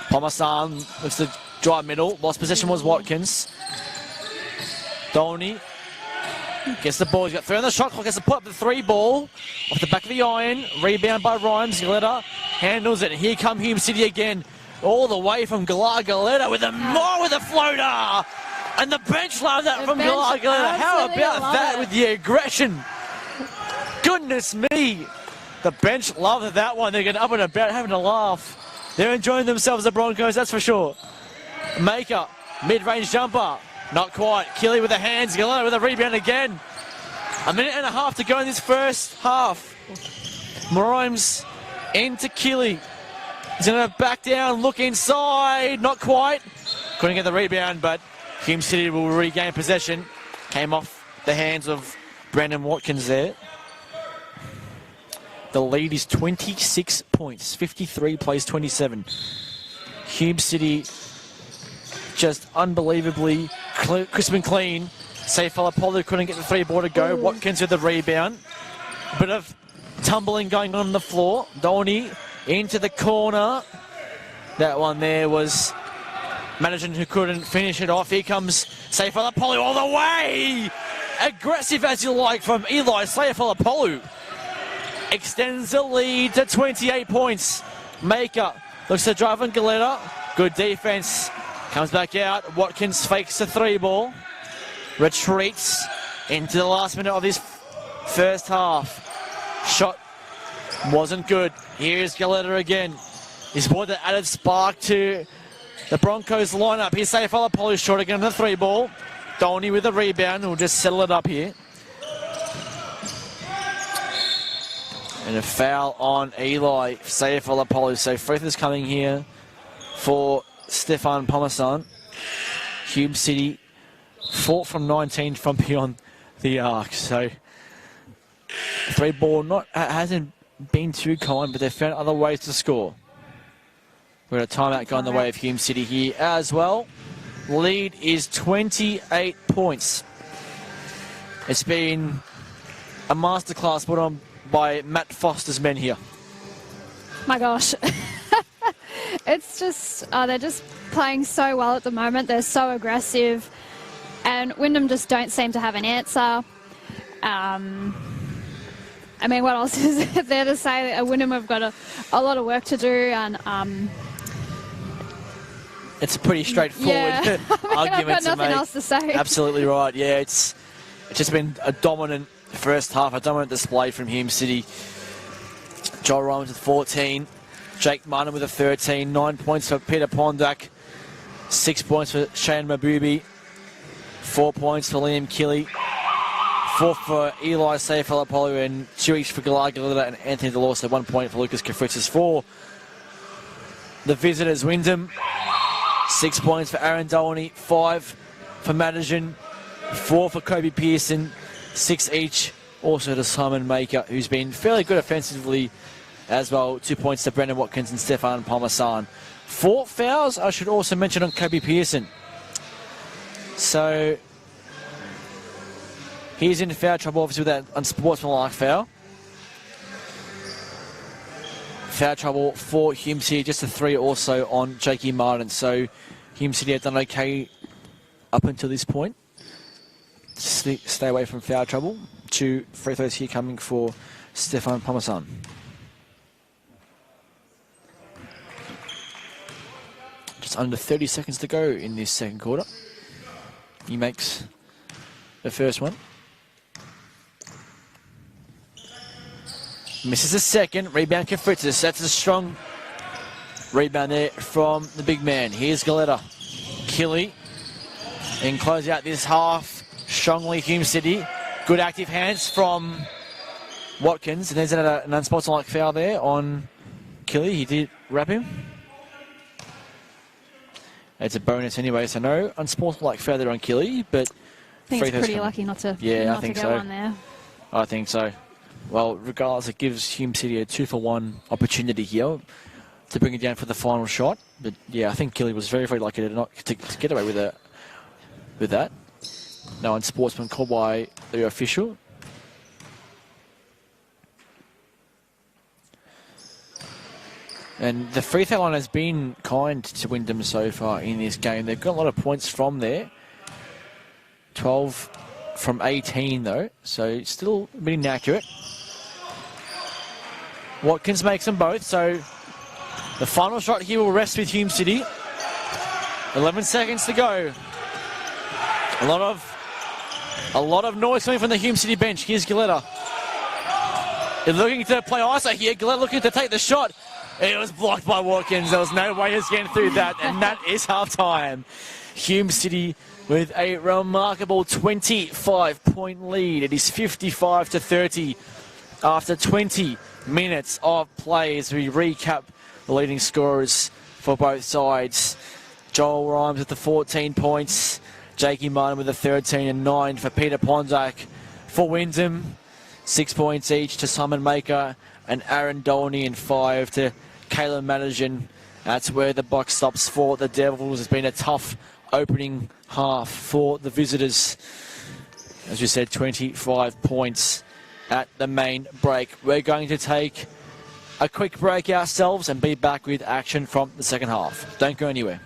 Palmasan lifts the drive middle. Lost possession was Watkins. Dolney gets the ball. He's got 3 on the shot clock. Gets to put up the 3 ball off the back of the iron. Rebound by Rhymes. Galetta handles it. Here come Hume City again. All the way from Galetta with a floater. And the bench loved that from Galetta. How about that with the aggression? Goodness me. The bench loved that one. They're getting up and about, having a laugh. They're enjoying themselves, the Broncos, that's for sure. Maker, mid-range jumper. Not quite. Keeley with the hands. Galena with a rebound again. A minute and a half to go in this first half. Grimes into Keeley. He's going to back down, look inside. Not quite. Couldn't get the rebound, but Hume City will regain possession. Came off the hands of Brandon Watkins there. The lead is 26 points. 53 plays 27. Hume City just unbelievably crisp and clean. Saifalapolu couldn't get the three-ball to go. Watkins with the rebound. A bit of tumbling going on the floor. Dolney into the corner. That one there was Madison who couldn't finish it off. Here comes Saifalapolu all the way. Aggressive as you like from Eli Saifalapolu. Extends the lead to 28 points. Maker looks to drive on Galetta. Good defense. Comes back out. Watkins fakes the three-ball. Retreats into the last minute of this first half. Shot wasn't good. Here's Galetta again. He's brought the added spark to the Broncos lineup. Here's Saifalapolu short again on the three-ball. Dolney with the rebound. We'll just settle it up here. And a foul on Eli Saifalapolu. So free throws coming here for Stefan Pomasan. Hume City 4 from 19 from beyond the arc. So three ball hasn't been too kind, but they've found other ways to score. We've got a timeout going the way of Hume City here as well. Lead is 28 points. It's been a masterclass put on by Matt Foster's men here. My gosh. It's just, they're just playing so well at the moment. They're so aggressive. And Wyndham just don't seem to have an answer. I mean, what else is there to say? Wyndham have got a lot of work to do. And it's a pretty straightforward argument I've got nothing else to say. Absolutely right. Yeah, it's just been a dominant first half, a dominant display from Hume City. Joel Rhymes with 14. Jake Martin with a 13. 9 points for Peter Pondak. 6 points for Shane Mabubi. 4 points for Liam Kelly. 4 for Eli Saifalapolu and 2 each for Galar Galita and Anthony Delorso. 1 point for Lucas Kafritzis. 4 the visitors, Wyndham. 6 points for Aaron Dolney. 5 for Madison. 4 for Kobe Pearson. 6 each also to Simon Maker, who's been fairly good offensively as well. 2 points to Brendan Watkins and Stefan Pomasan. 4 fouls, I should also mention, on Kobe Pearson. So he's in foul trouble, obviously, with that unsportsmanlike foul. Foul trouble for Hume City, just a 3 also on Jakey Martin. So Hume City have done okay up until this point. Stay away from foul trouble. 2 free throws here coming for Stefan Pomasan. Just under 30 seconds to go in this second quarter. He makes the first one. Misses the second. Rebound Kafritzis. That's a strong rebound there from the big man. Here's Galetta. Killy. And close out this half strongly, Hume City. Good active hands from Watkins. And there's an unsportsmanlike foul there on Killy. He did wrap him. It's a bonus anyway, so no unsportsmanlike foul there on Killy, but I think it's pretty lucky not to, I think go so. on there. I think so. Well, regardless, it gives Hume City a 2-for-1 opportunity here to bring it down for the final shot. But yeah, I think Killy was very, very lucky to get away with that. No unsportsman called by the official. And the free throw line has been kind to Wyndham so far in this game. They've got a lot of points from there. 12 from 18 though, so still a bit inaccurate. Watkins makes them both, so the final shot here will rest with Hume City. 11 seconds to go. A lot of noise coming from the Hume City bench. Here's Galetta. They're looking to play ISO here. Gillette looking to take the shot. It was blocked by Watkins. There was no way he was getting through that, and that is half-time. Hume City with a remarkable 25-point lead. It is 55-30 after 20 minutes of play as we recap the leading scorers for both sides. Joel Rhymes with the 14 points. Jakey Martin with the 13 and 9 for Peter Pondak. For Wyndham, 6 points each to Simon Maker and Aaron Dolney, and 5 to Caleb Madigan. That's where the buck stops for the Devils. It's been a tough opening half for the visitors. As we said, 25 points at the main break. We're going to take a quick break ourselves and be back with action from the second half. Don't go anywhere.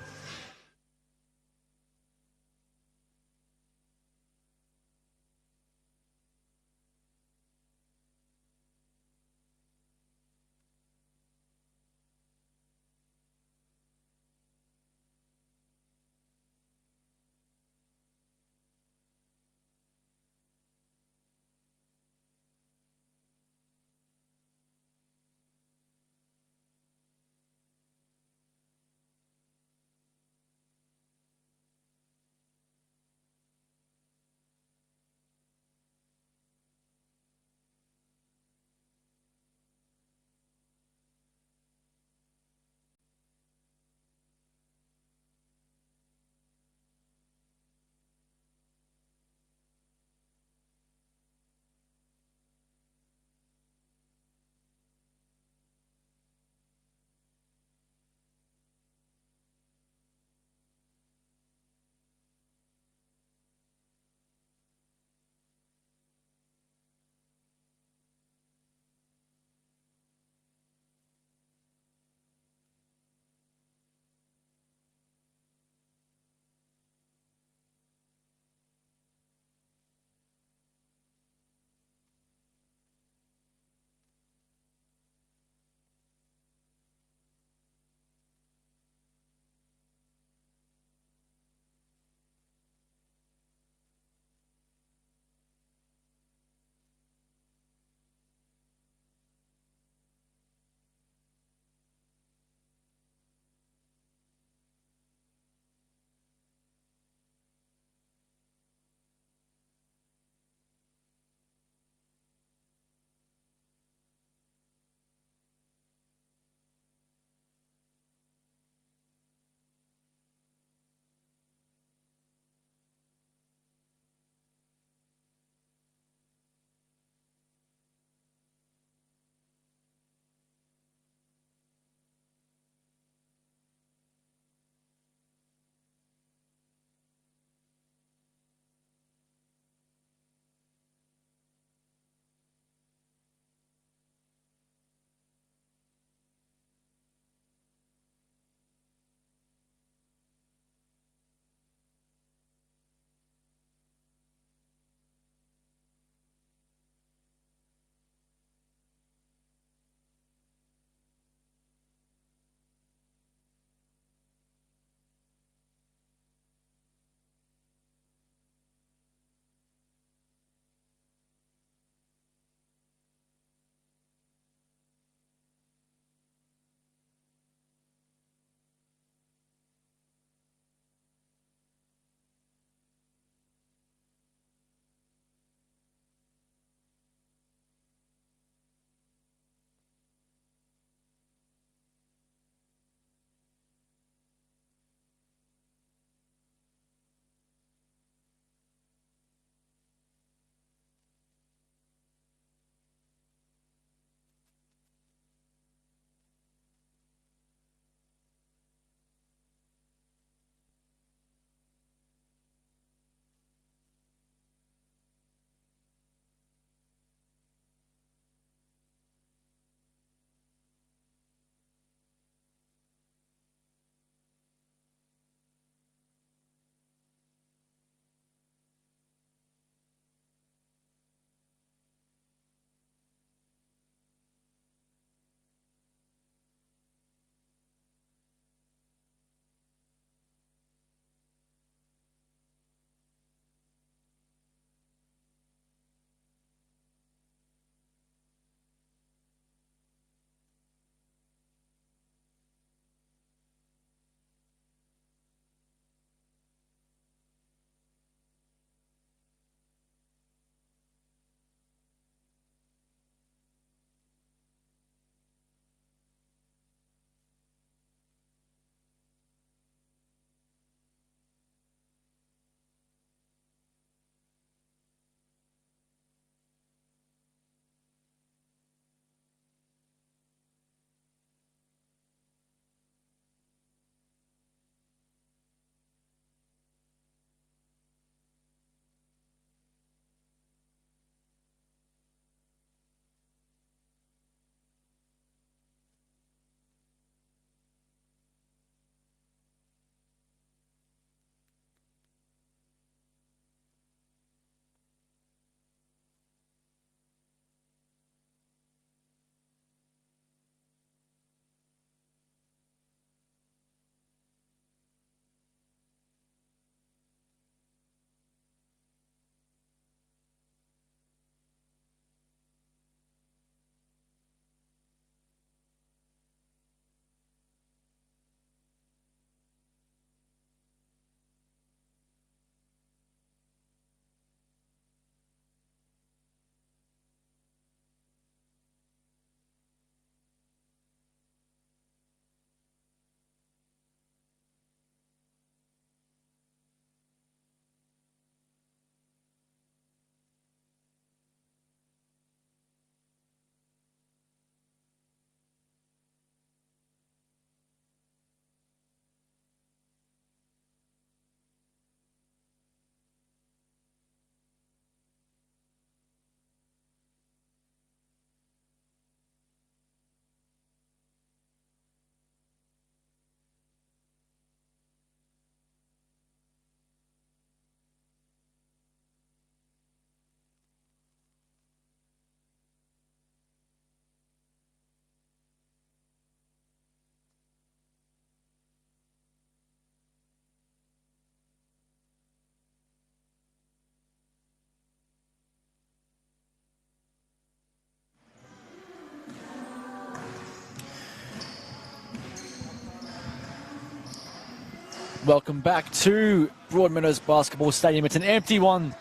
Welcome back to Broadmeadows Basketball Stadium. It's an empty one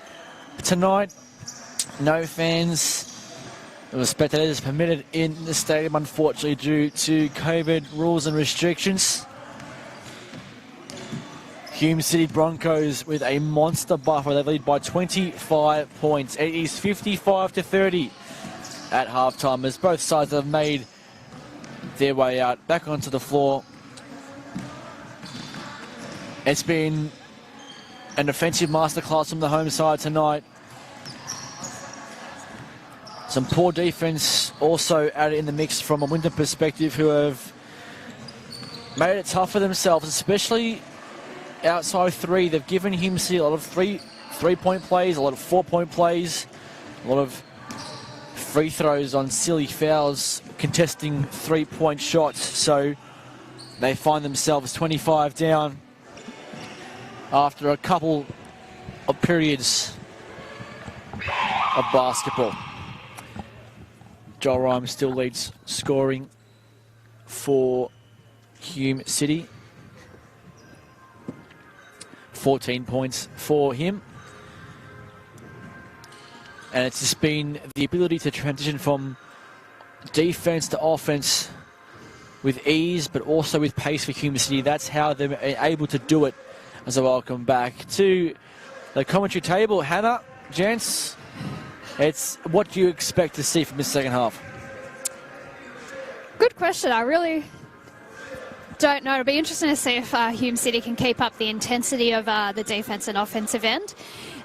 tonight. No fans or spectators permitted in the stadium, unfortunately, due to COVID rules and restrictions. Hume City Broncos with a monster buffer. They lead by 25 points. It is 55-30 at halftime as both sides have made their way out back onto the floor. It's been an offensive masterclass from the home side tonight. Some poor defense also added in the mix from a Wyndham perspective, who have made it tough for themselves, especially outside three. They've given Hume City a lot of three-point plays, a lot of four-point plays, a lot of free throws on silly fouls, contesting three-point shots. So they find themselves 25 down after a couple of periods of basketball. Joel Rhymes still leads scoring for Hume City. 14 points for him. And it's just been the ability to transition from defense to offense with ease, but also with pace for Hume City. That's how they're able to do it. As I welcome back to the commentary table, Hannah, gents, it's what do you expect to see from this second half? Good question. I really don't know. It'll be interesting to see if Hume City can keep up the intensity of the defense and offensive end.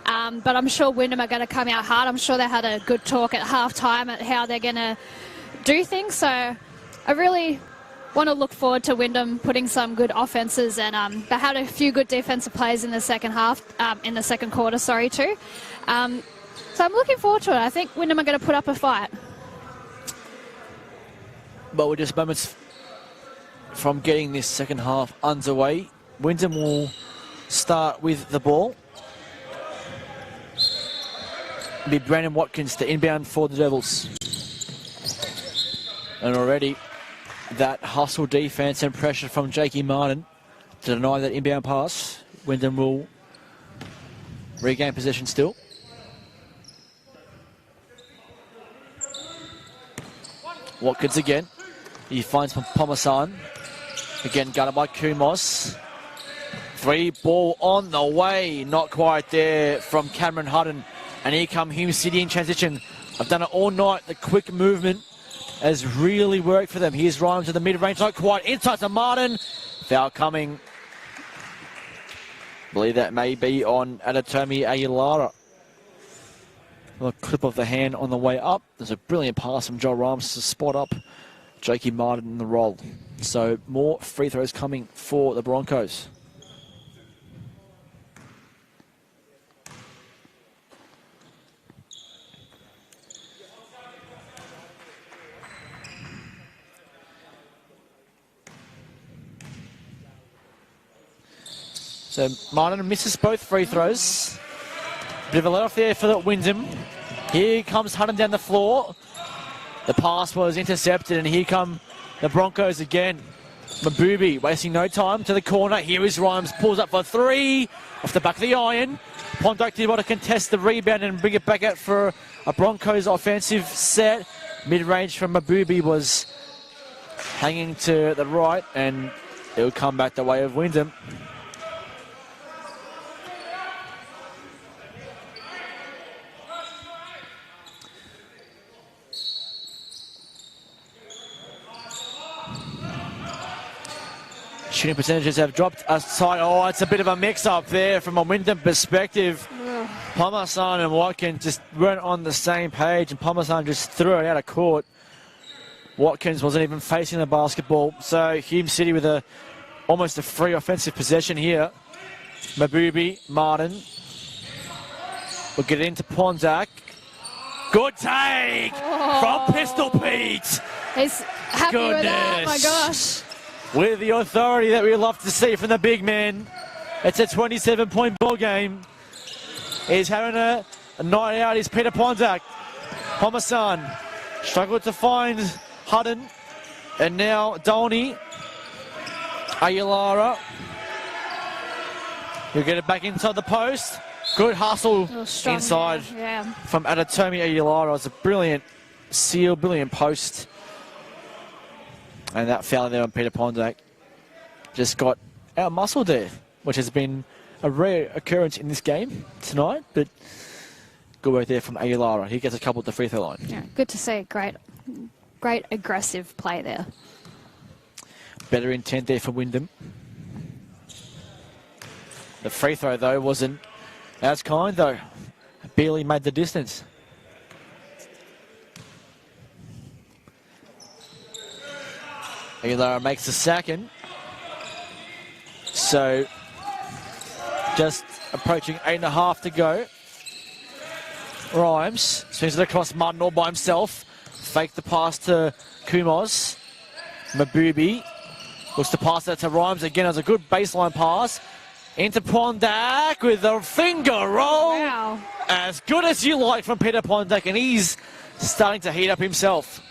But I'm sure Wyndham are going to come out hard. I'm sure they had a good talk at halftime at how they're going to do things. So I really want to look forward to Wyndham putting some good offenses, and they had a few good defensive plays in the second half, in the second quarter, too. So I'm looking forward to it. I think Wyndham are going to put up a fight. But we're just moments from getting this second half underway. Wyndham will start with the ball. It'll be Brandon Watkins to inbound for the Devils. And already that hustle defense and pressure from Jakey Martin to deny that inbound pass. Wyndham will regain possession still. Watkins again. He finds Pomasan. Again guarded by Kumos. Three ball on the way. Not quite there from Cameron Hutton. And here come Hume City in transition. I've done it all night. The quick movement has really worked for them. Here's Rhymes to the mid-range, not quite. Inside to Martin. Foul coming. I believe that may be on Adetomi Aguilara. A clip of the hand on the way up. There's a brilliant pass from Joel Rhymes to spot up Jakey Martin in the roll. So more free throws coming for the Broncos. So Martin misses both free throws. Bit of a let off there for the Wyndham. Here comes Hutton down the floor. The pass was intercepted, and here come the Broncos again. Mabubi wasting no time to the corner. Here is Rhymes, pulls up for three off the back of the iron. Pondock did want to contest the rebound and bring it back out for a Broncos offensive set. Mid-range from Mabubi was hanging to the right, and it will come back the way of Wyndham. Shooting percentages have dropped aside. Oh, it's a bit of a mix-up there from a Wyndham perspective. Pomasan and Watkins just weren't on the same page, and Pomasan just threw it out of court. Watkins wasn't even facing the basketball. So Hume City with almost a free offensive possession here. Mabubi, Martin. We'll get into Pondak. Good take from Pistol Pete. He's happy with that. Oh my gosh. With the authority that we love to see from the big man. It's a 27-point ball game. He's having a night out. Is Peter Pondak. Pomasan struggled to find Hutton. And now Dolney. Aguilara. He'll get it back inside the post. Good hustle inside from Adetomi Aguilar. It was a brilliant seal, brilliant post. And that foul there on Peter Pondak just got out-muscled there, which has been a rare occurrence in this game tonight. But good work there from Aguilar. He gets a couple at the free throw line. Yeah, good to see. Great aggressive play there. Better intent there for Wyndham. The free throw, though, wasn't as kind, though. Barely made the distance. Aguilar makes the second. So, just approaching 8.5 to go. Rhymes swings it across Martin all by himself. Fake the pass to Kumos. Mabubi looks to pass that to Rhymes again as a good baseline pass. Into Pondak with a finger roll. Wow. As good as you like from Peter Pondak, and he's starting to heat up himself.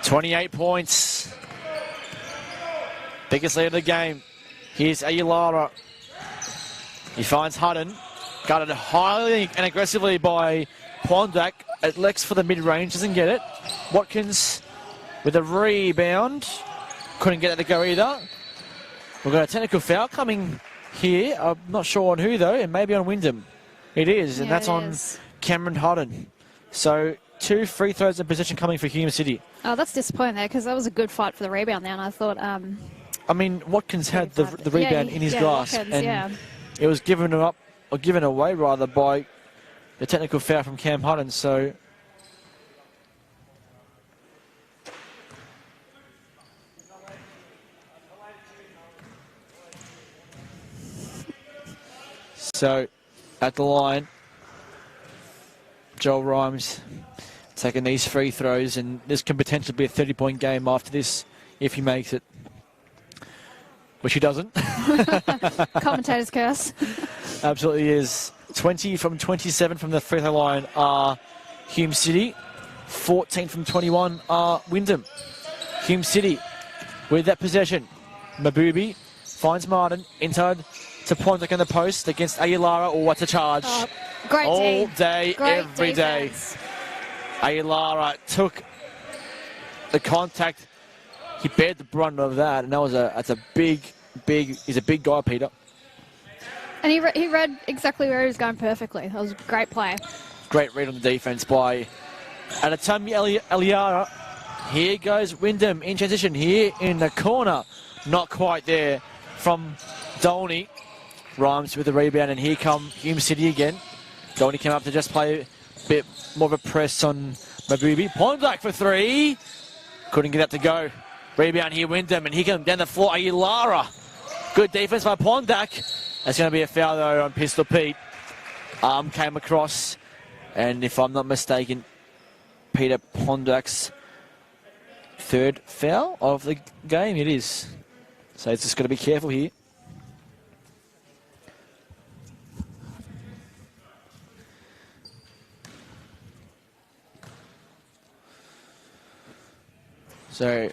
28 points. Biggest lead of the game. Here's Aguilar. He finds Hutton. Guarded highly and aggressively by Pondak. Elects for the mid-range, doesn't get it. Watkins with a rebound. Couldn't get it to go either. We've got a technical foul coming here. I'm not sure on who, though. It may be on Wyndham. It is, and that's on Cameron Hutton. So 2 free throws in position coming for Hume City. Oh, that's disappointing there, because that was a good fight for the rebound there, and I thought... I mean, Watkins had the rebound in his grasp, Watkins, and it was given up, or given away rather, by the technical foul from Cam Hutton. So at the line, Joel Rhymes taking these free throws, and this can potentially be a 30-point game after this if he makes it. Which he doesn't. Commentator's curse. Absolutely is. 20 from 27 from the free throw line are Hume City. 14 from 21 are Wyndham. Hume City with that possession. Mabubi finds Martin inside to Pondak in the post against Aguilar. Oh, what a charge. Oh, great all day, great every defense. day. Aguilar took the contact. He bared the brunt of that, and that's a big, he's a big guy, Peter. And he read exactly where he was going perfectly. That was a great play. Great read on the defense by Adetomi Aguilar. Here goes Wyndham in transition here in the corner. Not quite there from Dolney. Rhymes with the rebound, and here come Hume City again. Dolney came up to just play a bit more of a press on Mabubi. Pondak for 3. Couldn't get that to go. Rebound here, Wyndham, and he comes down the floor, Aguilar. Good defense by Pondak. That's going to be a foul, though, on Pistol Pete. Arm came across, and if I'm not mistaken, Peter Pondak's 3rd foul of the game. It is. So it's just got to be careful here. So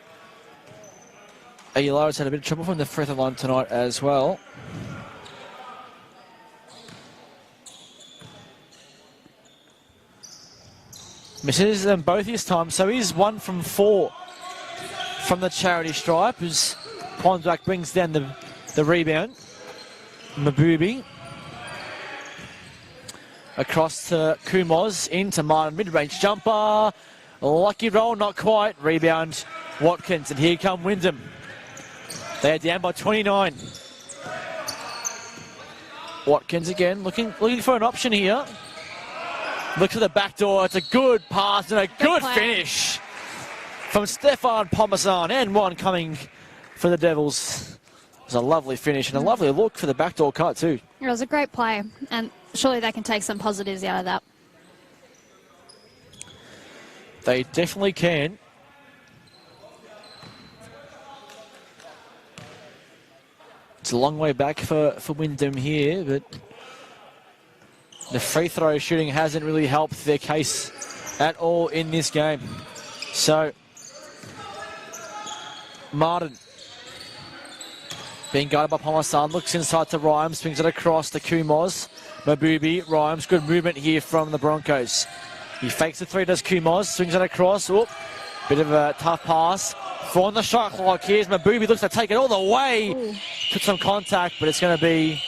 Aguilar's had a bit of trouble from the free throw line tonight as well. Misses them both this time, so he's 1 from 4 from the charity stripe as Pondak brings down the rebound. Mabubi across to Kumos, into Martin, mid-range jumper. Lucky roll, not quite. Rebound, Watkins, and here come Wyndham. They're down by 29. Watkins again, looking for an option here. Looks at the back door. It's a good pass and a good finish from Stefan Pomasan, and 1 coming for the Devils. It's a lovely finish and a lovely look for the backdoor cut too. It was a great play, and surely they can take some positives out of that. They definitely can. It's a long way back for Wyndham here, but the free throw shooting hasn't really helped their case at all in this game. So, Martin Being guarded by Pomasan, looks inside to Rhymes, swings it across to Kumos. Mabubi, Rhymes, good movement here from the Broncos. He fakes the three, does Kumos, swings it across. Oop, bit of a tough pass. On the shot clock, here's Mabubi, looks to take it all the way. Ooh. Took some contact, but it's going to be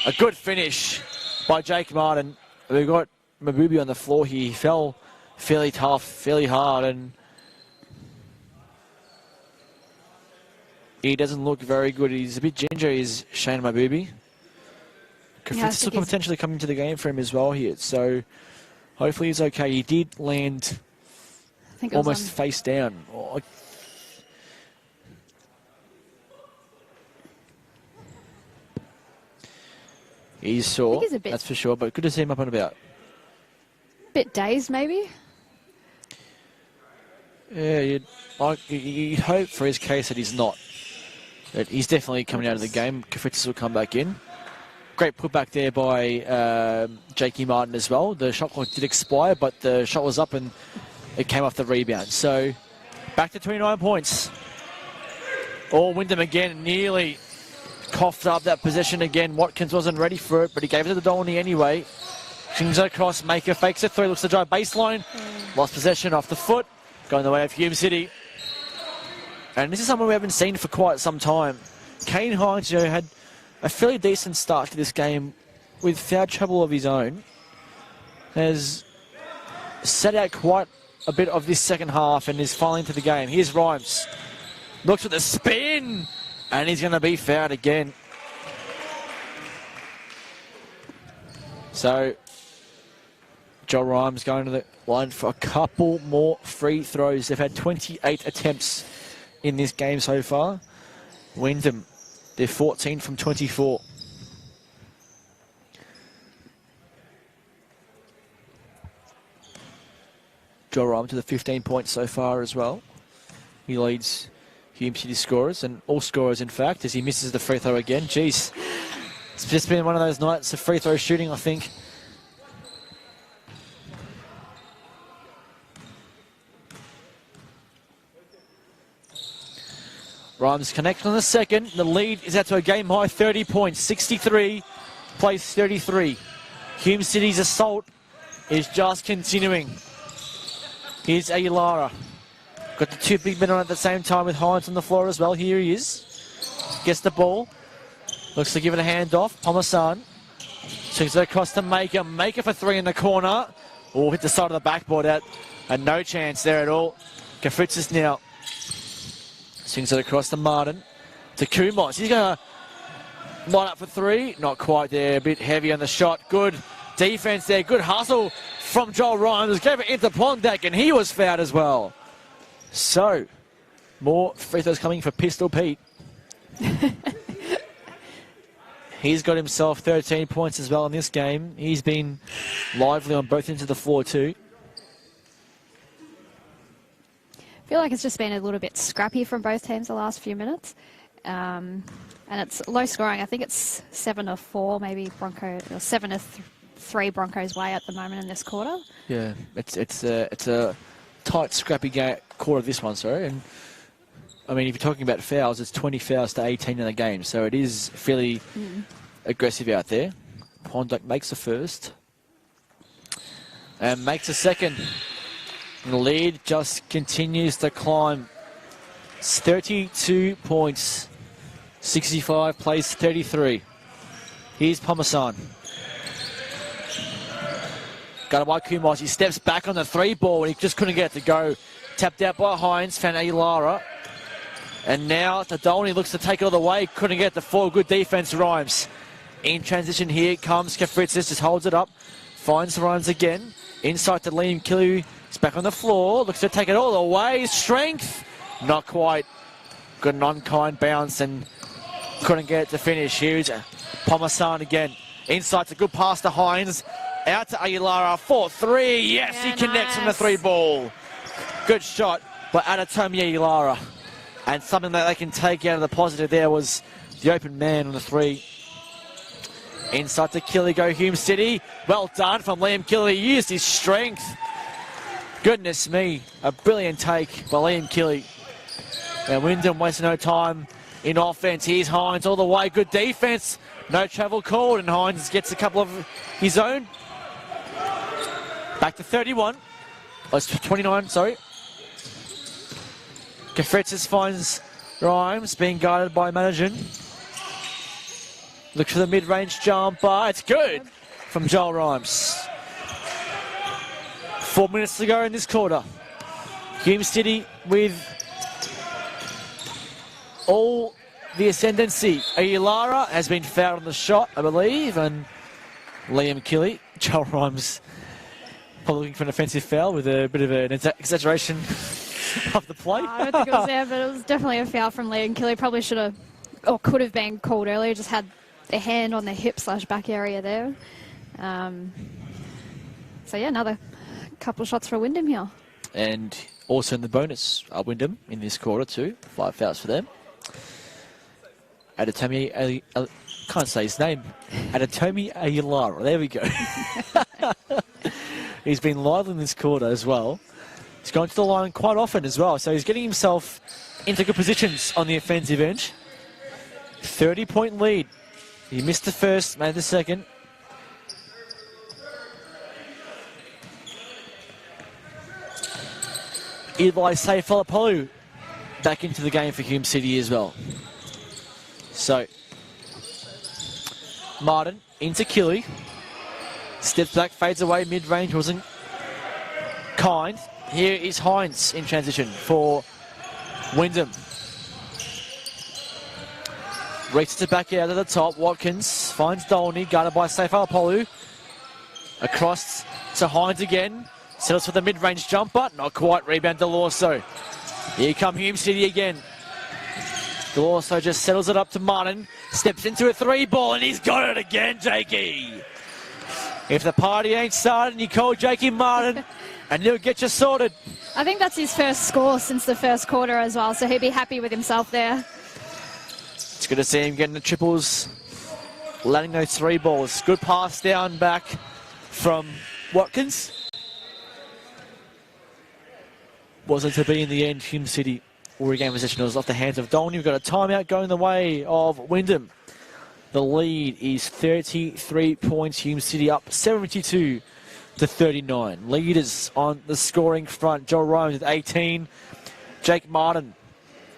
a good finish by Jake Martin. We've got Mabubi on the floor here. He fell fairly tough, fairly hard, and he doesn't look very good. He's a bit ginger, is Shane Mabubi. Kafritz still potentially coming to the game for him as well here, so hopefully he's okay. He did land almost face down. He's sore, that's for sure, but good to see him up and about. Bit dazed, maybe? Yeah, you'd hope for his case that he's not. That he's definitely coming out of the game. Kafritz will come back in. Great putback there by Jakey Martin as well. The shot clock did expire, but the shot was up and it came off the rebound. So, back to 29 points. Wyndham again, nearly coughed up that possession again. Watkins wasn't ready for it, but he gave it to the Dolney anyway. Swings it across, Maker fakes it through, looks to drive baseline. Lost possession off the foot, going the way of Hume City. And this is someone we haven't seen for quite some time. Kane Hines, had a fairly decent start to this game with foul trouble of his own. Has set out quite a bit of this second half and is falling into the game. Here's Rhymes. Looks at the spin, and he's going to be fouled again. So, Joel Rhymes going to the line for a couple more free throws. They've had 28 attempts in this game so far. Wyndham, they're 14 from 24. Joel Rhymes with the 15 points so far as well. He leads Hume City scorers, and all scorers in fact, as he misses the free throw again. Jeez, it's just been one of those nights of free throw shooting, I think. Rhymes connects on the second. The lead is out to a game-high 30 points. 63 plays 33. Hume City's assault is just continuing. Here's Aguilara. Got the two big men on at the same time with Hines on the floor as well. Here he is. Gets the ball. Looks to give it a handoff. Pomasan. Swings it across to Maker. Maker for three in the corner. Oh, hit the side of the backboard out. And no chance there at all. Kafritz now. Swings it across to Martin. To Kumos. He's going to line up for three. Not quite there. A bit heavy on the shot. Good defense there. Good hustle from Joel Rhymes. Gave it into Pondak, and he was fouled as well. So, more free throws coming for Pistol Pete. He's got himself 13 points as well in this game. He's been lively on both ends of the floor too. I feel like it's just been a little bit scrappy from both teams the last few minutes. And it's low scoring. I think it's 7-4, maybe Broncos, or 7-3 Broncos way at the moment in this quarter. Yeah, it's a tight, scrappy quarter of this one, sorry. And I mean, if you're talking about fouls, it's 20 fouls to 18 in the game, so it is fairly aggressive out there. Pondak makes the first and makes a second. And the lead just continues to climb. It's 32 points. 65 plays 33. Here's Pomasan. Got it by Kumos. He steps back on the three ball and he just couldn't get it to go. Tapped out by Hines. Found Aguilara. And now Tadolny looks to take it all the way. Couldn't get the four. Good defense, Rhymes. In transition here comes Kafritzis. Just holds it up. Finds Rhymes again. Inside to Liam Killu. He's back on the floor. Looks to take it all the way. Strength. Not quite. Got an unkind bounce and couldn't get it to finish. Here's Pomasan again. Inside's a good pass to Hines. Out to Aguilara. 4-3. Yes, yeah, he connects on the three ball. Good shot by Adetomi Aguilara. And something that they can take out of the positive there was the open man on the three. Inside to Killy, go Hume City. Well done from Liam Killy. He used his strength. Goodness me. A brilliant take by Liam Killy. And Wyndham wasting no time. in offense. Here's Hines all the way. Good defense. No travel called, and Hines gets a couple of his own. Back to 31. Oh, it's 29, sorry. Kafretzis finds Rhymes being guarded by Manajan. Look for the mid-range jumper. It's good from Joel Rhymes. 4 minutes to go in this quarter. Hume City with all the ascendancy. Aguilera has been fouled on the shot, I believe, and Liam Kelly. Joel Rhymes probably looking for an offensive foul with a bit of an exaggeration of the play. I don't think it was there, but it was definitely a foul from Liam Kelly. Probably should have, or could have been called earlier. Just had their hand on the hip/back area there. So yeah, another couple of shots for Wyndham here. And also in the bonus, Wyndham in this quarter too. 5 fouls for them. Adetomi, can't say his name. Adetomi Aguilera. There we go. He's been lively in this quarter as well. He's going to the line quite often as well, so he's getting himself into good positions on the offensive end. 30-point lead. He missed the first, made the second. Eli Seifalapolu back into the game for Hume City as well. So, Martin into Killy. Steps back, fades away, mid-range wasn't kind. Here is Hines in transition for Wyndham. Reaches it back out at the top. Watkins finds Dolney, guarded by Seifalapolu. Across to Hines again. Settles for the mid-range jumper. Not quite. Rebound Delorso. Here come Hume City again. Delorso just settles it up to Martin. Steps into a 3-ball and he's got it again, Jakey. If the party ain't started, you call Jakey Martin and he'll get you sorted. I think that's his first score since the first quarter as well, so he'll be happy with himself there. It's good to see him getting the triples, landing those 3 balls. Good pass down back from Watkins. Wasn't to be in the end. Hume City will regain possession. It was off the hands of Dolney. We've got a timeout going the way of Wyndham. The lead is 33 points. Hume City up 72 to 39. Leaders on the scoring front. Joel Rhymes with 18. Jake Martin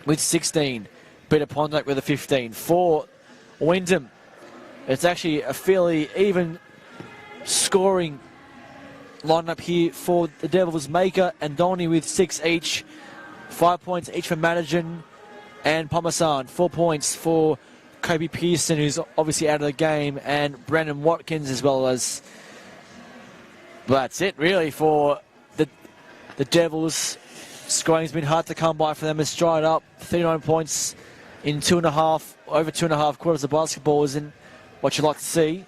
with 16. Peter Pondak with a 15. For Wyndham, it's actually a fairly even scoring lineup here for the Devils. Maker and Dolney with 6 each. 5 points each for Madigan and Pomasan. 4 points for Kobe Pearson, who's obviously out of the game, and Brandon Watkins, as well as... Well, that's it, really, for the Devils. Scoring's been hard to come by for them. It's dried up. 39 points in over 2.5 quarters of basketball isn't what you like to see.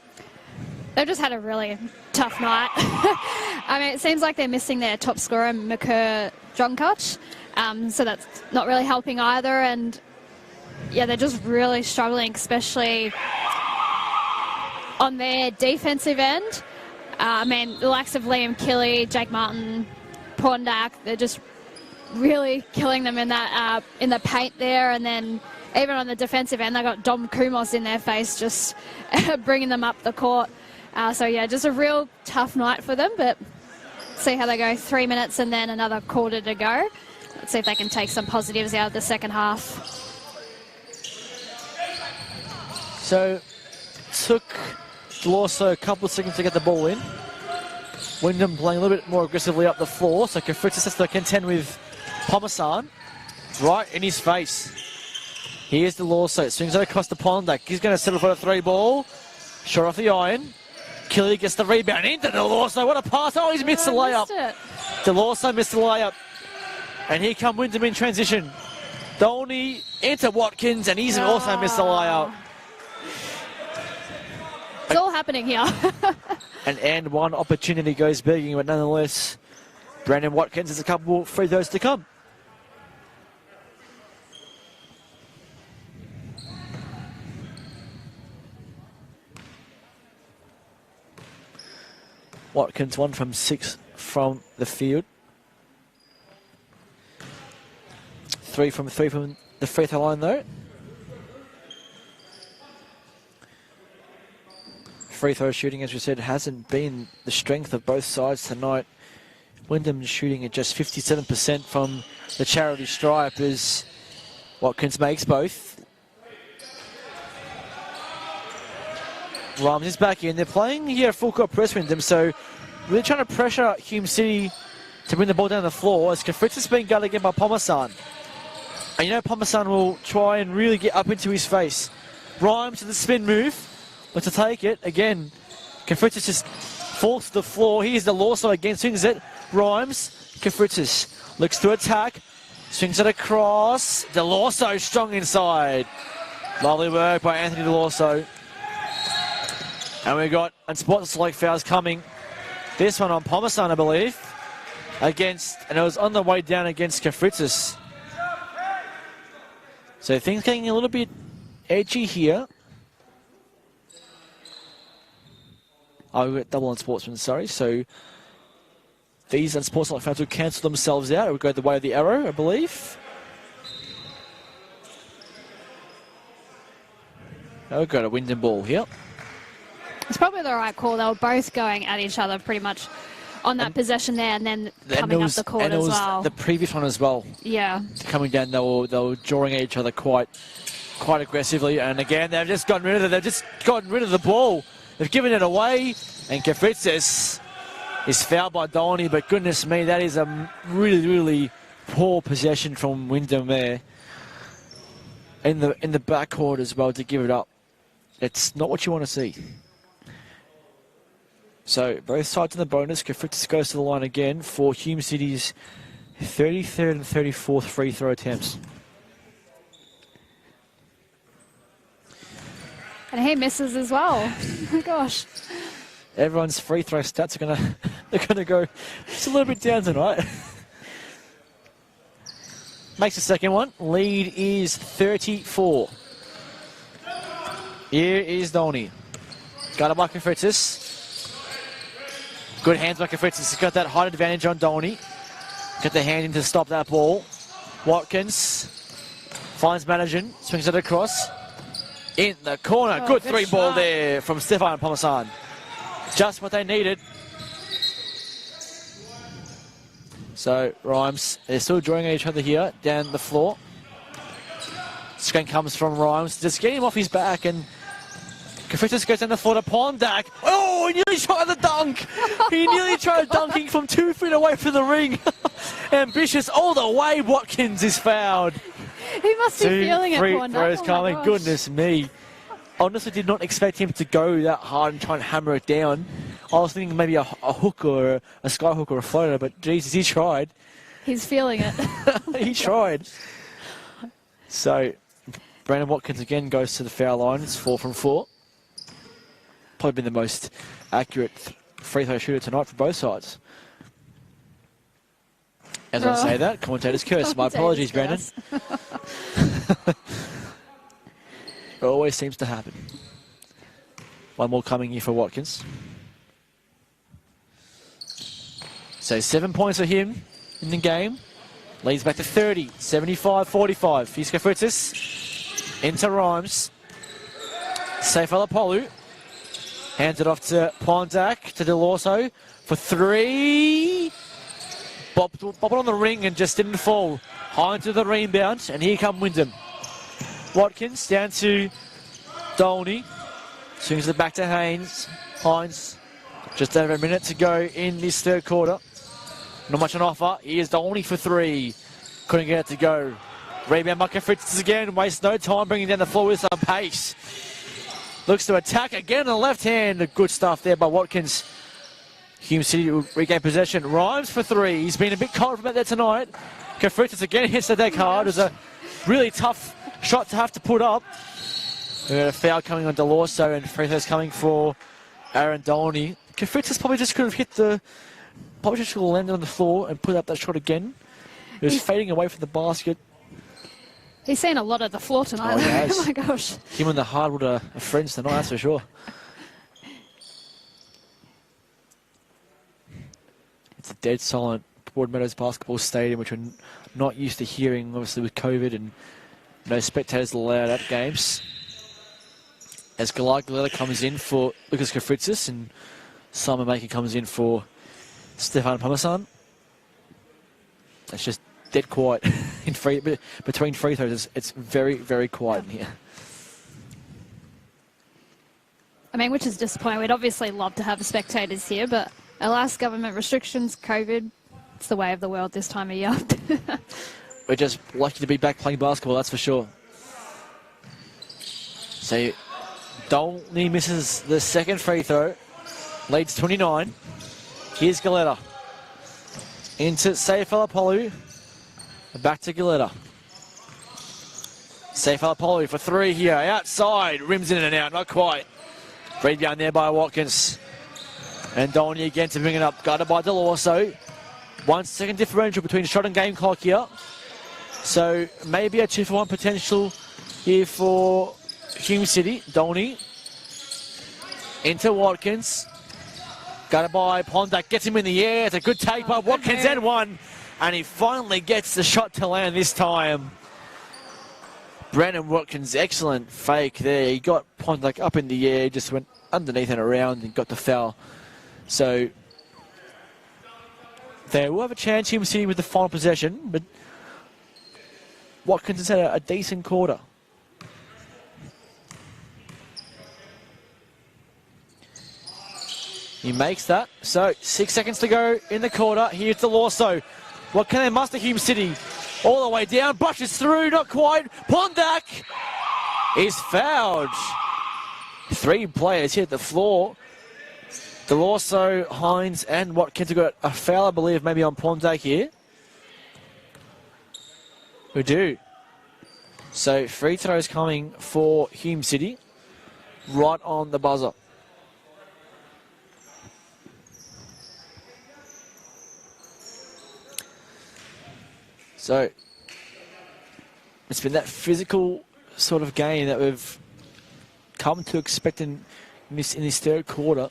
They've just had a really tough night. I mean, it seems like they're missing their top scorer, Makur Dronkuch. So that's not really helping either. And yeah, they're just really struggling, especially on their defensive end. I mean, the likes of Liam Kelly, Jake Martin, Pondak, they're just really killing them in that in the paint there. And then even on the defensive end, they got Dom Kumos in their face, just bringing them up the court. So yeah, just a real tough night for them, but see how they go. 3 minutes and then another quarter to go. Let's see if they can take some positives out of the second half. So, took Delorso a couple of seconds to get the ball in. Wyndham playing a little bit more aggressively up the floor, so Kafritzis has to contend with Pomasan right in his face. Here's Delorso, swings it across the Pondak. He's going to settle for a 3-ball. Short off the iron. Kelly gets the rebound into Delorso. What a pass. Oh, he's missed the layup. Delorso missed the layup. And here come Wyndham in transition. Dolney into Watkins, and he's also missed the layup. It's all happening here. And one opportunity goes begging, but nonetheless, Brandon Watkins has a couple free throws to come. Watkins 1 from 6 from the field. 3 from the free throw line though. free throw shooting, as we said, hasn't been the strength of both sides tonight. Wyndham shooting at just 57% from the charity stripe as Watkins makes both. Rhymes is back in. They're playing here full court press, Wyndham, so really trying to pressure Hume City to bring the ball down the floor as Kafritz being guarded again by Pomasan. And you know Pomasan will try and really get up into his face. Rhymes to the spin move, but to take it, again, Kafritz just falls to the floor. Here's the Lawso again, swings it. Rhymes, Kafritz looks to attack, swings it across. DeLawso strong inside. Lovely work by Anthony DeLawso. And we've got unsportsmanlike fouls coming. This one on Pomasan, I believe, against, and it was on the way down against Kafritz. So things getting a little bit edgy here. Oh, we've got double unsportsman, sorry. So these unsportsmanlike fouls will cancel themselves out. It will go the way of the arrow, I believe. We've got a Wyndham ball here. It's probably the right call. They were both going at each other pretty much on that possession there, and then coming up the court as well. The previous one as well. Yeah. Coming down, they were drawing at each other quite aggressively. And again, they've just gotten rid of it. They've just gotten rid of the ball. They've given it away. And Kafritz is fouled by Dolny. But goodness me, that is a really, really poor possession from Wyndham there. In the backcourt as well to give it up. It's not what you want to see. So both sides in the bonus. Kafritz goes to the line again for Hume City's 33rd and 34th free throw attempts. And he misses as well. Oh my gosh. Everyone's free throw stats are gonna go just a little bit down tonight. Makes the second one. Lead is 34. Here is Dolny. Got it by Kafritz. Good hands by Kafritz. He's got that height advantage on Dolny. Get the hand in to stop that ball. Watkins finds Manajan. Swings it across. In the corner. Oh, good good three ball shot there from Stefan Pomasan. Just what they needed. So Rhymes, they're still drawing at each other here down the floor. Screen comes from Rhymes. Just get him off his back, and Kafritz goes down the floor to Pondak. Oh, he nearly tried the dunk. He nearly tried dunking from 2 feet away from the ring. Ambitious all the way. Watkins is fouled. He must be feeling it, Free Pondak. throws Oh coming. gosh. Goodness me. Honestly, did not expect him to go that hard and try and hammer it down. I was thinking maybe a hook or a sky hook or a floater, but Jesus, he tried. He's feeling it. He tried. So, Brandon Watkins again goes to the foul line. It's 4 from 4. Probably been the most accurate free throw shooter tonight for both sides. As I say that, commentator's curse. My apologies, Brandon. It always seems to happen. One more coming here for Watkins. So 7 points for him in the game. Leads back to 30, 75-45. Here's Kafritz into Rhymes. Safe Alapolu. Hands it off to Pondak, to DeLawso for 3. Bobbed it on the ring and just didn't fall. High into the rebound, and here come Wyndham. Watkins down to Dolny. Swings it back to Hines. Just over a minute to go in this third quarter. Not much on offer. Here's Dolny for 3. Couldn't get it to go. Rebound by Kafritz again. Wastes no time bringing down the floor with some pace. Looks to attack again on the left hand. Good stuff there by Watkins. Hume City will regain possession. Rhymes for 3. He's been a bit cold about that tonight. Kafritz again hits the deck hard. It was a really tough shot to have to put up. We got a foul coming on DeLawso and free throws coming for Aaron Dolny. Kafritz probably just could have hit the... Probably just could have landed on the floor and put up that shot again. It was fading away from the basket. He's seen a lot of the floor tonight. Oh my gosh. Him and the hardwood are friends tonight, that's for sure. It's a dead silent Broadmeadows Basketball Stadium, which we're not used to hearing, obviously with COVID and no spectators allowed at games. as Galata comes in for Lucas Kafritzis and Simon Maker comes in for Stefan Parmesan. It's just dead quiet between free throws. It's very, very quiet in here. I mean, which is disappointing. We'd obviously love to have spectators here, but alas, government restrictions, COVID, it's the way of the world this time of year. We're just lucky to be back playing basketball, that's for sure. So, Dolney misses the second free throw, leads 29. Here's Galetta. Into Seifalapolu. Back to Galetta. Seifalapolu for three here, outside, rims in and out, not quite. Rebound there by Watkins. And Dolney again to bring it up, guarded by Delorso. 1 second differential between shot and game clock here. So maybe a 2-for-1 potential here for Hume City. Dolney into Watkins. Guarded by Pondak, gets him in the air. It's a good take by Watkins and one. And he finally gets the shot to land this time. Brandon Watkins, excellent fake there. He got Pondak up in the air, just went underneath and around and got the foul. So they will have a chance, Hume City, with the final possession, but Watkins has had a decent quarter. He makes that. So 6 seconds to go in the quarter. Here's Delorso. What can they muster, Hume City? All the way down, brushes through, not quite. Pondak is fouled. 3 players hit the floor. Delorso, Hines, and Watkins have got a foul, I believe, maybe on Pondak here. We do. So free throws coming for Hume City, right on the buzzer. So it's been that physical sort of game that we've come to expect in this third quarter.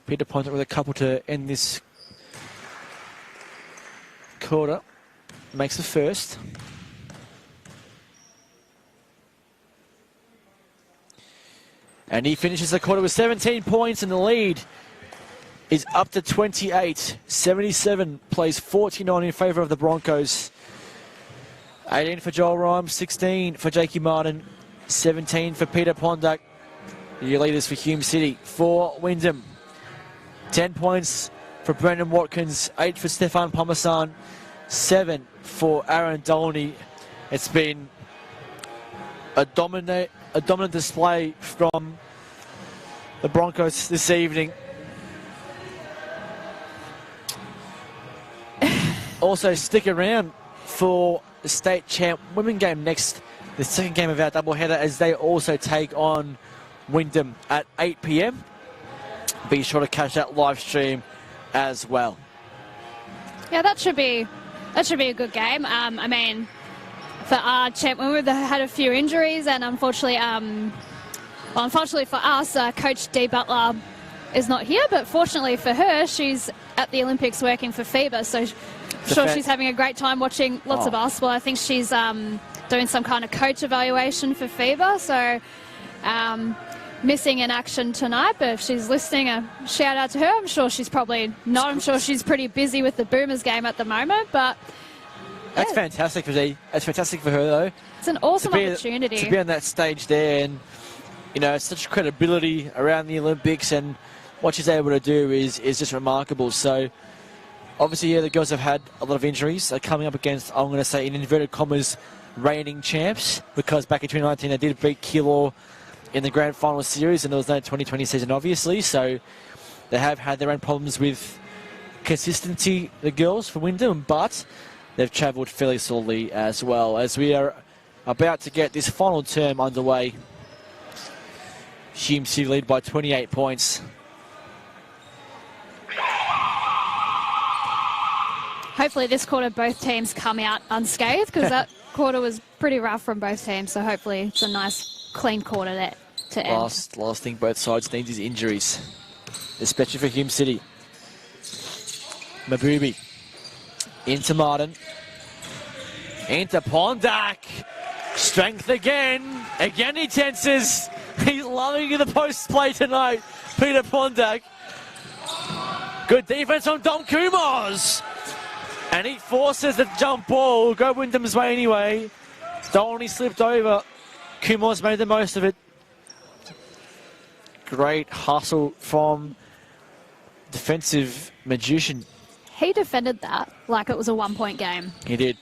Peter Pondak with a couple to end this quarter. Makes the first. And he finishes the quarter with 17 points, and the lead is up to 28. 77 plays 49 in favour of the Broncos. 18 for Joel Rhymes, 16 for Jakey Martin, 17 for Peter Pondak. Your leaders for Hume City. For Wyndham, 10 points for Brendan Watkins, 8 for Stefan Parmesan, 7 for Aaron Dolney. It's been a dominant display from the Broncos this evening. Also, stick around for the state champ women game next, the second game of our doubleheader, as they also take on Wyndham at 8 p.m. Be sure to catch that live stream as well. Yeah, that should be a good game. I mean, for our champ women, they had a few injuries, and unfortunately for us, Coach Dee Butler is not here, but fortunately for her, she's at the Olympics working for FIBA, so I'm sure she's having a great time watching lots of basketball. I think she's doing some kind of coach evaluation for FIBA, so missing in action tonight, but if she's listening, a shout out to her. I'm sure she's probably not. I'm sure she's pretty busy with the Boomers game at the moment, but that's fantastic for Dee. That's fantastic for her, though. It's an awesome opportunity to be on that stage there, and you know, it's such credibility around the Olympics, and what she's able to do is just remarkable. So obviously, yeah, the girls have had a lot of injuries. They're coming up against, I'm going to say, in inverted commas, reigning champs, because back in 2019 they did beat Keilor in the grand final series, and there was no 2020 season, obviously. So they have had their own problems with consistency, the girls, for Wyndham, but they've travelled fairly solidly as well. As we are about to get this final term underway, Hume City lead by 28 points. Hopefully this quarter both teams come out unscathed, because that quarter was pretty rough from both teams, so hopefully it's a nice clean quarter there to end. Last thing both sides need is injuries, especially for Hume City. Mabubi into Martin, into Pondak, Strength again. Again he tenses. He's loving the post play tonight. Peter Pondak. Good defense from Dom Kumars. And he forces the jump ball. Go Wyndham's way anyway. Dolny slipped over. Kumars made the most of it. Great hustle from defensive magician. He defended that like it was a 1-point game. He did.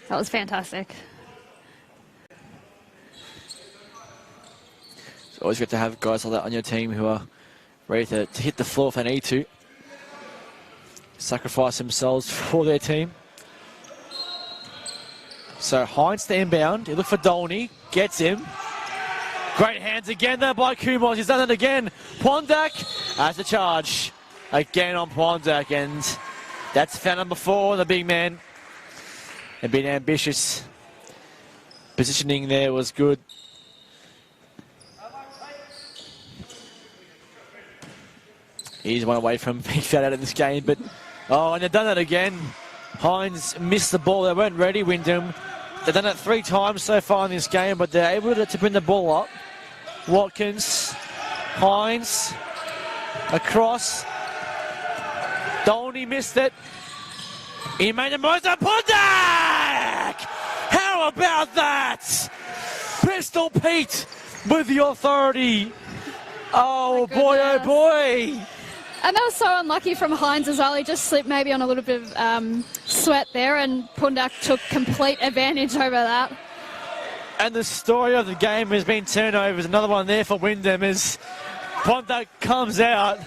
That was fantastic. It's always good to have guys like that on your team who are ready to hit the floor if they need to. Sacrifice themselves for their team. So Hines to inbound. He looked for Dolny. Gets him. Great hands again there by Kumars. He's done it again. Pondak has the charge. Again on Pondak. And that's foul number 4, the big man. And being ambitious. Positioning there was good. He's one away from being fouled out of this game. But, oh, and they've done that again. Hines missed the ball. They weren't ready, Wyndham. They've done it 3 times so far in this game, but they're able to bring the ball up. Watkins, Hines, across. Dolny missed it. He made the most of Pondak! How about that? Pistol Pete with the authority. Oh boy, oh boy. And that was so unlucky from Hines as well. He just slipped maybe on a little bit of sweat there, and Pondak took complete advantage over that. And the story of the game has been turnovers. Another one there for Wyndham as Pondak comes out.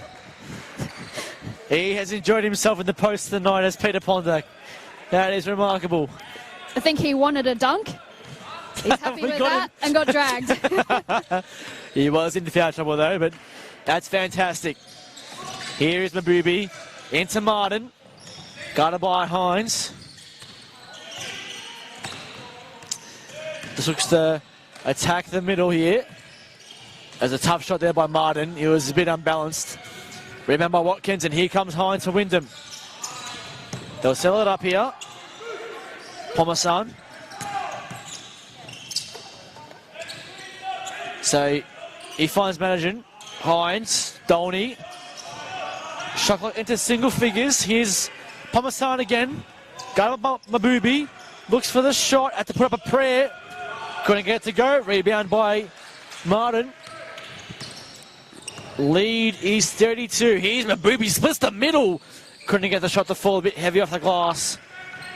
He has enjoyed himself in the post tonight as Peter Pondak. That is remarkable. I think he wanted a dunk. He's happy with that and got dragged. He was in foul trouble though, but that's fantastic. Here is Mabubi into Martin. Guarded by Hines. Just looks to attack the middle here. There's a tough shot there by Martin. He was a bit unbalanced. Rebound by Watkins, and here comes Hines for Wyndham. They'll settle it up here. Pomasan. So he finds Manajan. Hines, Dolny. Shot clock into single figures. Here's Pomasan again. Got Mabubi. Looks for the shot. Had to put up a prayer. Couldn't get it to go. Rebound by Martin. Lead is 32. Here's Mabubi. Splits the middle. Couldn't get the shot to fall a bit heavy off the glass.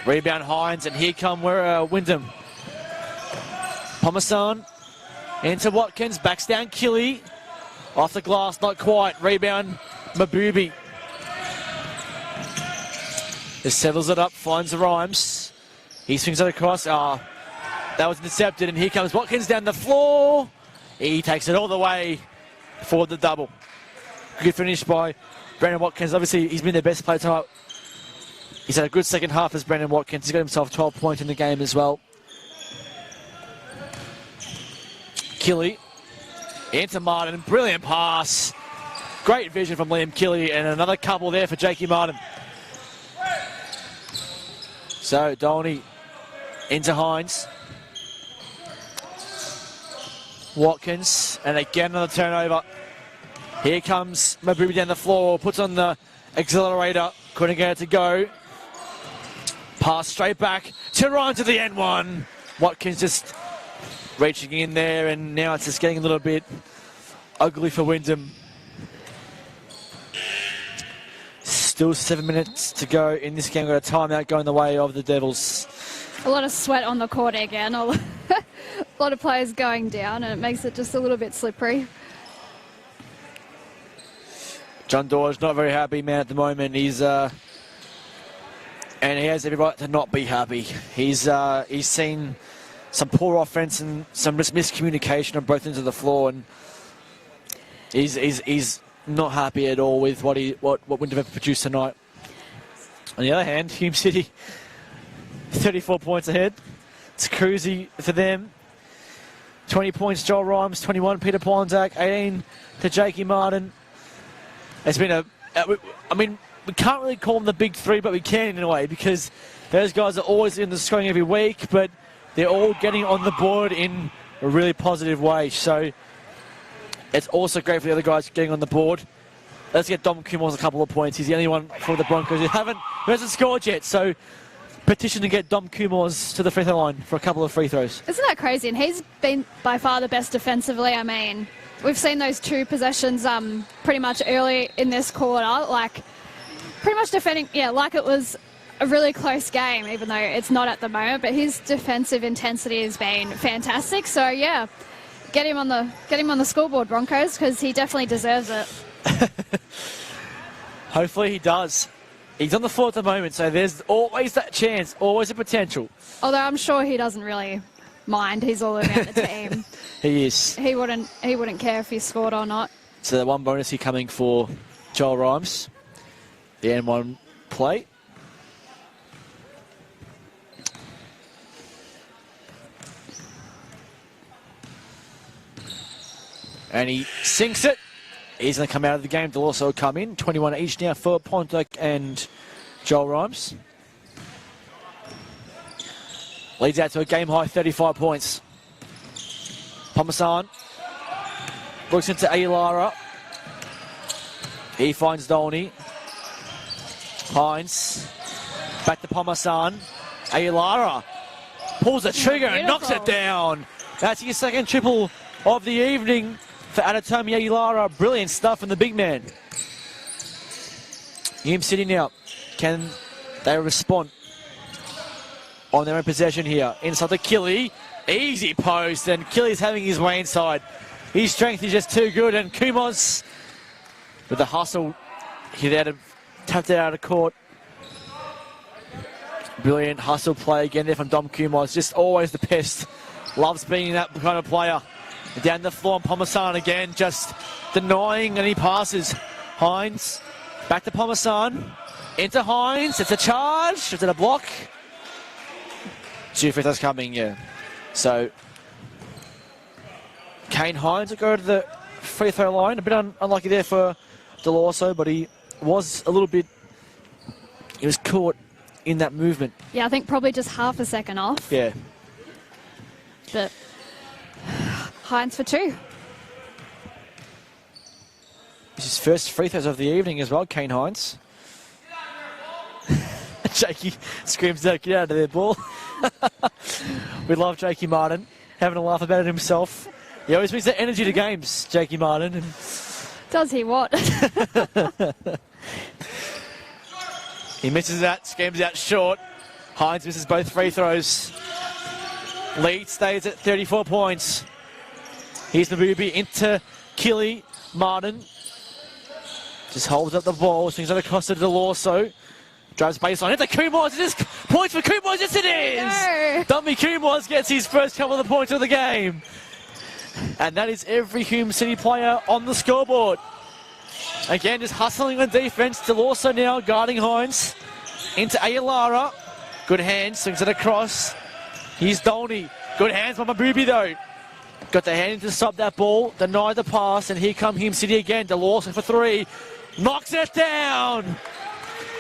Rebound Hines. And here come Wyndham. Pomasan into Watkins. Backs down Killy. Off the glass. Not quite. Rebound Mabubi. Just settles it up, finds the Rhymes. He swings it across. That was intercepted, and here comes Watkins down the floor. He takes it all the way for the double. Good finish by Brandon Watkins. Obviously, he's been their best player tonight. He's had a good second half as Brandon Watkins. He's got himself 12 points in the game as well. Killy into Martin. Brilliant pass. Great vision from Liam Killy, and another couple there for Jakey Martin. So, Dolny into Hines. Watkins, and again another turnover. Here comes Mabubi down the floor, puts on the accelerator, couldn't get it to go. Pass straight back to Ryan to the end one. Watkins just reaching in there, and now it's just getting a little bit ugly for Wyndham. Still 7 minutes to go in this game. Got a timeout going the way of the Devils. A lot of sweat on the court again. A lot of players going down, and it makes it just a little bit slippery. John Dawes not very happy man at the moment. He's and he has every right to not be happy. He's seen some poor offense and some miscommunication on both ends of the floor, and he's not happy at all with what Wyndham have produced tonight. On the other hand, Hume City 34 points ahead. It's cruisy for them. 20 points, Joel Rhymes. 21, Peter Pondak. 18 to Jakey Martin. It's been we can't really call them the big three, but we can in a way, because those guys are always in the scoring every week. But they're all getting on the board in a really positive way. So it's also great for the other guys getting on the board. Let's get Dom Kumos a couple of points. He's the only one for the Broncos who hasn't scored yet. So petition to get Dom Kumos to the free throw line for a couple of free throws. Isn't that crazy? And he's been by far the best defensively. I mean, we've seen those 2 possessions pretty much early in this quarter, like pretty much defending, like it was a really close game, even though it's not at the moment. But his defensive intensity has been fantastic. So yeah, get him on the scoreboard, Broncos, because he definitely deserves it. Hopefully he does. He's on the floor at the moment, so there's always that chance, always a potential. Although I'm sure he doesn't really mind. He's all about the team. He is. He wouldn't care if he scored or not. So the one bonus here coming for Joel Rhymes. The N1 play. And he sinks it. He's going to come out of the game. They'll also come in. 21 each now for Pontic and Joel Rhymes. Leads out to a game-high 35 points. Pomasan looks into Ailara. He finds Dolney. Hines. Back to Pomasan. Ailara pulls the trigger and knocks it down. That's his second triple of the evening for Adetomi Ailara. Brilliant stuff from the big man. Hume City now. Can they respond on their own possession here? Inside to Killy. Easy post, and Killy's having his way inside. His strength is just too good, and Kumos with the hustle. He there tapped it out of court. Brilliant hustle play again there from Dom Kumos. Just always the best. Loves being that kind of player. Down the floor, and Pomasan again, just denying any passes. Hines, back to Pomasan. Into Hines, it's a charge. Is it a block? 2 free throws coming, yeah. So, Kane Hines will go to the free throw line. A bit unlucky there for Delorso, but he was caught in that movement. Yeah, I think probably just half a second off. Yeah. But Hines for 2. This is his first free throws of the evening as well, Kane Hines. Jakey screams out, get out of there, ball. We love Jakey Martin, having a laugh about it himself. He always brings that energy to games, Jakey Martin. And does he what? he misses that, screams out short. Hines misses both free throws. Lead stays at 34 points. Here's Mabubi into Killy. Martin just holds up the ball, swings it across to Delorso. Drives baseline. It's a Kumos. Is this points for Kumos? Yes, it is. Dummy Kumos gets his first couple of the points of the game. And that is every Hume City player on the scoreboard. Again, just hustling on defense. Delorso now guarding Hines. Into Ailara. Good hands. Swings it across. Here's Dolney. Good hands by Mabubi, though. Got the hand to stop that ball. Denied the pass. And here come Hume City again. Delorso for 3. Knocks it down.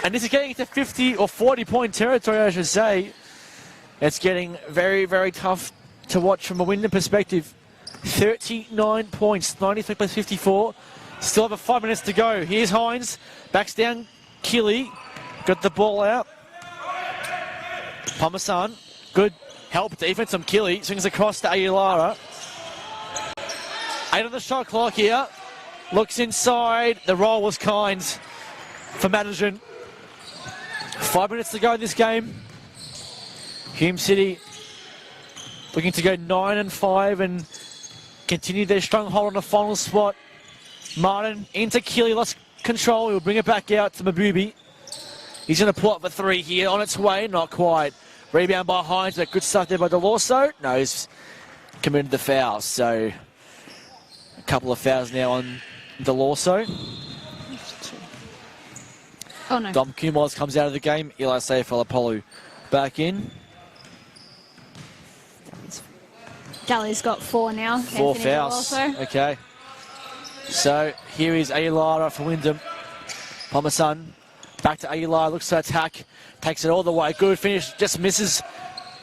And this is getting into 50 or 40 point territory, I should say. It's getting very, very tough to watch from a Wyndham perspective. 39 points, 93 plus 54. Still have 5 minutes to go. Here's Hines. Backs down Killy. Got the ball out. Pomasan. Good help defense from Killy. Swings across to Ailara. 8 on the shot clock here. Looks inside. The roll was kind for Madison. 5 minutes to go in this game. Hume City looking to go 9-5 and continue their stronghold on the final spot. Martin into Killy, lost control. He'll bring it back out to Mabubi. He's going to pull up for 3 here. On its way, not quite. Rebound by Hines, but good stuff there by Delorso. No, he's committed the foul. So a couple of fouls now on Delorso. Oh, no. Dom Kumos comes out of the game. Eli Sefalapolu back in. Galley's got 4 now. 4 fouls. Okay. So here is Ailara for Wyndham. Pomasan back to Ailara. Looks to attack. Takes it all the way. Good finish. Just misses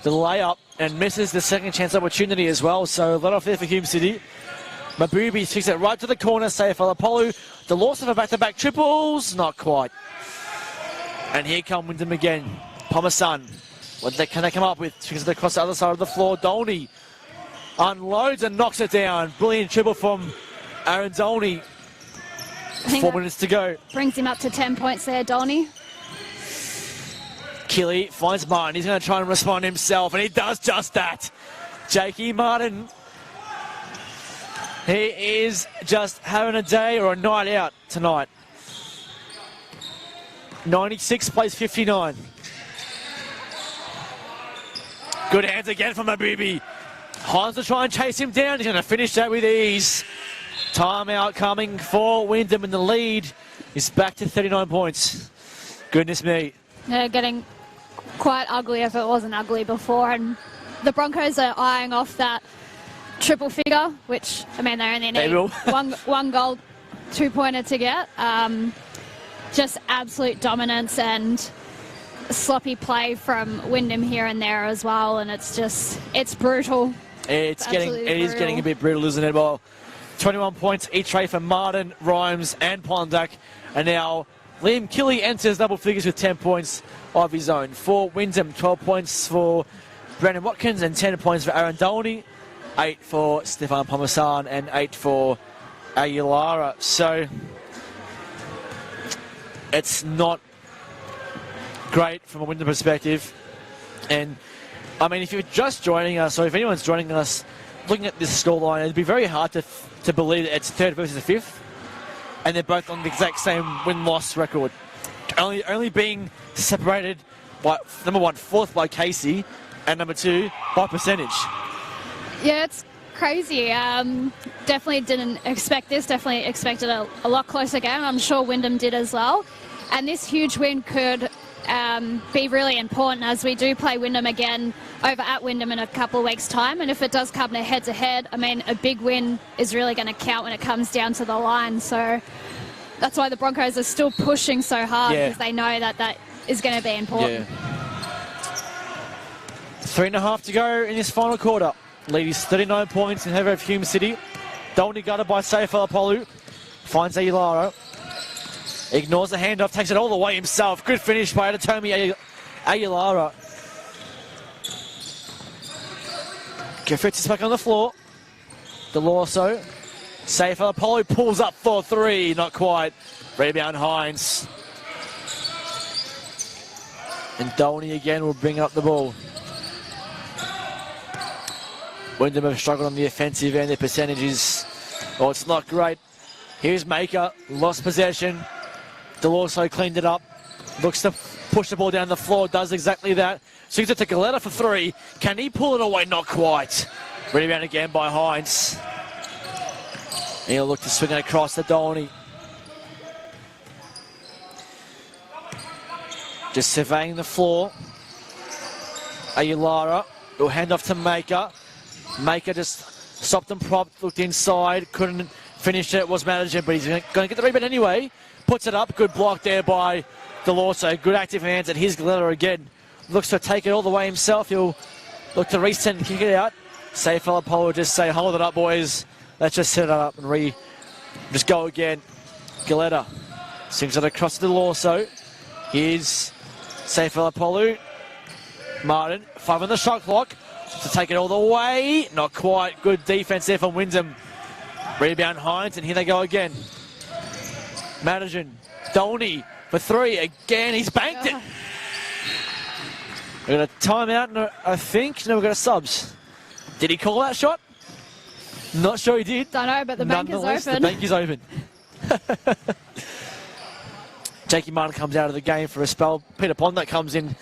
the layup. and misses the second chance opportunity as well. So let off there for Hume City. Mabubi sticks it right to the corner. Saifalapolu. The loss of a back-to-back triples. Not quite. And here come Wyndham again. Pomasan. What can they come up with? Swings it across the other side of the floor. Dolney unloads and knocks it down. Brilliant triple from Aaron Dolney. 4 minutes to go. Brings him up to 10 points there, Dolney. Killy finds Martin. He's going to try and respond himself, and he does just that. Jakey Martin. He is just having a day or a night out tonight. 96 plays 59. Good hands again from Mabubi. Hines to try and chase him down. He's going to finish that with ease. Timeout coming for Wyndham, and the lead is back to 39 points. Goodness me. They're getting quite ugly if it wasn't ugly before, and the Broncos are eyeing off that triple figure, which, I mean, they only need one goal, two-pointer to get. Just absolute dominance and sloppy play from Wyndham here and there as well, and it's brutal. It is getting a bit brutal, isn't it? Well, 21 points each way for Martin, Rhymes and Pondak. And now Liam Killy enters double figures with 10 points of his own. For Wyndham, 12 points for Brandon Watkins and 10 points for Aaron Dolney. 8 for Stefan Pomasan and 8 for Aguilara. So it's not great from a Wyndham perspective. And I mean, if you're just joining us, or if anyone's joining us looking at this scoreline, it'd be very hard to believe that it's third versus the fifth, and they're both on the exact same win-loss record. Only being separated by, number one, fourth by Casey, and number two, by percentage. Yeah, it's crazy. Definitely didn't expect this. Definitely expected a lot closer game. I'm sure Wyndham did as well. And this huge win could be really important, as we do play Wyndham again over at Wyndham in a couple of weeks' time. And if it does come to head-to-head, I mean, a big win is really going to count when it comes down to the line. So that's why the Broncos are still pushing so hard, because they know that is going to be important. Yeah. 3.5 to go in this final quarter. Lead is 39 points in favour of Hume City. Dolney guarded by Saifalapolu. Finds Aguilara. Ignores the handoff, takes it all the way himself. Good finish by Adetomi Aguilara. Fitz is back on the floor. Delorso. Saifalapolu pulls up for three. Not quite. Rebound Hines. And Dolney again will bring up the ball. Wyndham have struggled on the offensive end. Their percentages, oh, it's not great. Here's Maker. Lost possession. Delorso cleaned it up. Looks to push the ball down the floor. Does exactly that. Swings it to Galetta for three. Can he pull it away? Not quite. Rebound again by Hines. He'll look to swing it across to Dolney. Just surveying the floor. Aguilara will hand off to Maker. Maker just stopped and propped, looked inside, couldn't finish it, was managing, but he's going to get the rebound anyway. Puts it up, good block there by Delorso. Good active hands, and here's Galetta again. Looks to take it all the way himself. He'll look to resend and kick it out. Saifalapolu will just say, hold it up, boys. Let's just set it up and just go again. Galetta swings it across to Delorso. Here's Saifalapolu. Martin, 5 on the shot clock. To take it all the way. Not quite. Good defense there from Wyndham. Rebound Hines, and here they go again. Madigan. Dolney for three. Again, he's banked it. We've got a timeout, I think. No, we've got a subs. Did he call that shot? Not sure he did. Don't know, but the bank is open. The bank is open. Jakey Martin comes out of the game for a spell. Peter Pondak comes in.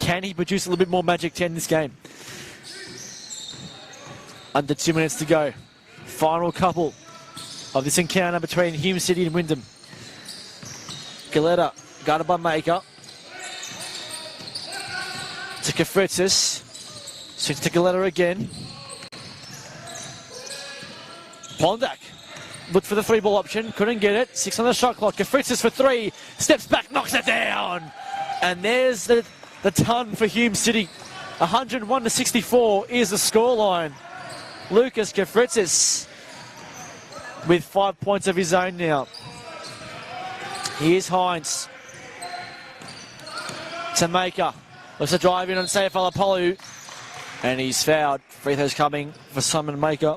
Can he produce a little bit more magic 10 this game? Under 2 minutes to go. Final couple of this encounter between Hume City and Wyndham. Galetta, guarded by Maker. To Kafritzis. Swings to Galetta again. Pondak looked for the three ball option, couldn't get it. 6 on the shot clock. Kafritzis for three. Steps back, knocks it down. And there's the ton for Hume City. 101-64 is the scoreline. Lucas Kafritzis with 5 points of his own now. Here's Hines. To Maker. Looks to drive in on Sefalopolu. And he's fouled. Free throws coming for Simon Maker.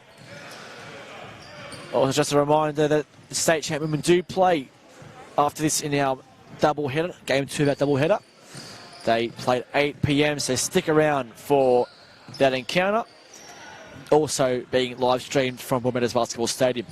Also, just a reminder that the state champ women do play after this in our double header, game 2 of that double header. They play at 8 p.m, so stick around for that encounter. Also being live streamed from Women's Basketball Stadium.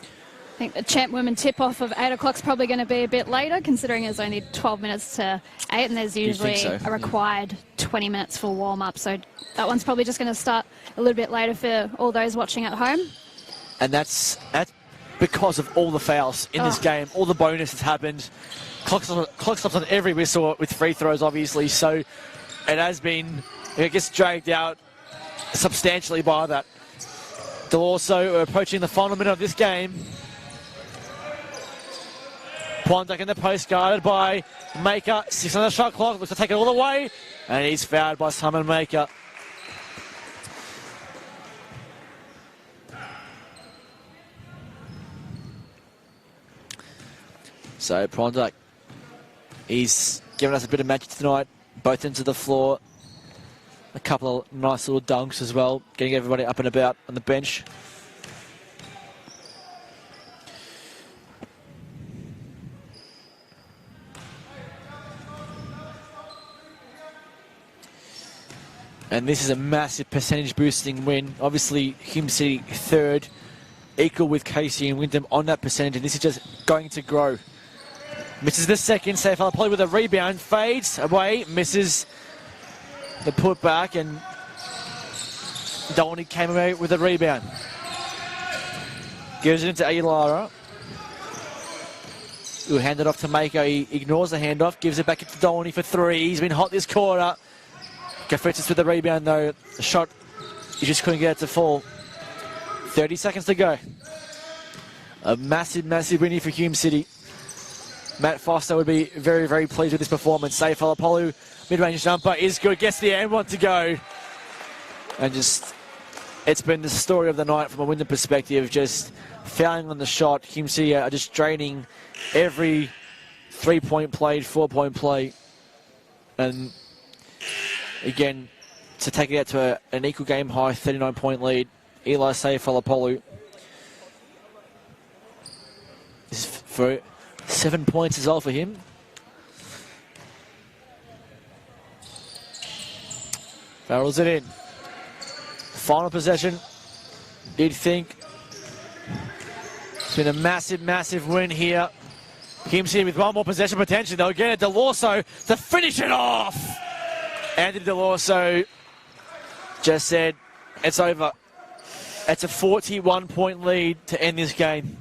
I think the champ women tip-off of 8 o'clock is probably going to be a bit later, considering there's only 12 minutes to 8, and there's usually a required 20 minutes for warm-up. So that one's probably just going to start a little bit later for all those watching at home. And that's because of all the fouls in this game, all the bonus that's happened. Clock stops on every whistle with free throws, obviously. So it has been, it gets dragged out substantially by that. They're also approaching the final minute of this game. Pondak in the post, guarded by Maker. 6 on the shot clock, looks to take it all the way. And he's fouled by Simon Maker. So Pondak, he's given us a bit of magic tonight. Both ends of the floor. A couple of nice little dunks as well. Getting everybody up and about on the bench. And this is a massive percentage boosting win. Obviously, Hume City third, equal with Casey and Wyndham on that percentage, and this is just going to grow. Misses the second, Sefalopolu with a rebound, fades away, misses the putback, and Dolny came away with a rebound. Gives it into Aguilara, who hand it off to Mako. He ignores the handoff, gives it back to Dolny for 3. He's been hot this quarter. Kafritzis with the rebound though. The shot, he just couldn't get it to fall. 30 seconds to go. A massive, massive win here for Hume City. Matt Foster would be very, very pleased with this performance. Sefalopolu, mid-range jumper is good. Gets the and one to go. And just, it's been the story of the night from a Wyndham perspective. Just fouling on the shot. Hume City are just draining every 3-point play, 4-point play. And again, to take it out to an equal game high, 39-point lead. Eli Sefalopolu is for 7 points as well for him. Barrels it in. Final possession. You'd think it's been a massive, massive win here. Hume City with one more possession potentially. They'll get it. DeLorso to finish it off. Anthony DeLorso just said, it's over. It's a 41-point lead to end this game.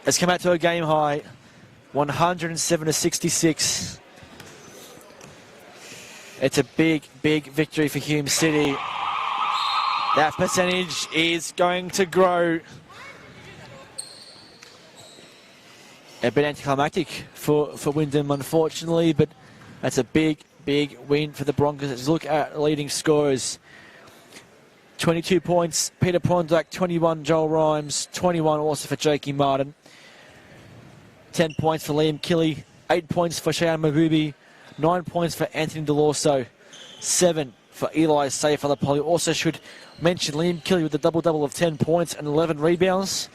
It's come out to a game high, 107-66. It's a big, big victory for Hume City. That percentage is going to grow. A bit anticlimactic for Wyndham, unfortunately, but that's a big, big win for the Broncos. Let's look at leading scorers. 22 points, Peter Pondak, 21, Joel Rhymes, 21 also for Jakey Martin. 10 points for Liam Kelly, 8 points for Cheyenne Mabubi, 9 points for Anthony DeLorso, 7 for Eli Sefalopolu. Also should mention Liam Kelly with a double-double of 10 points and 11 rebounds.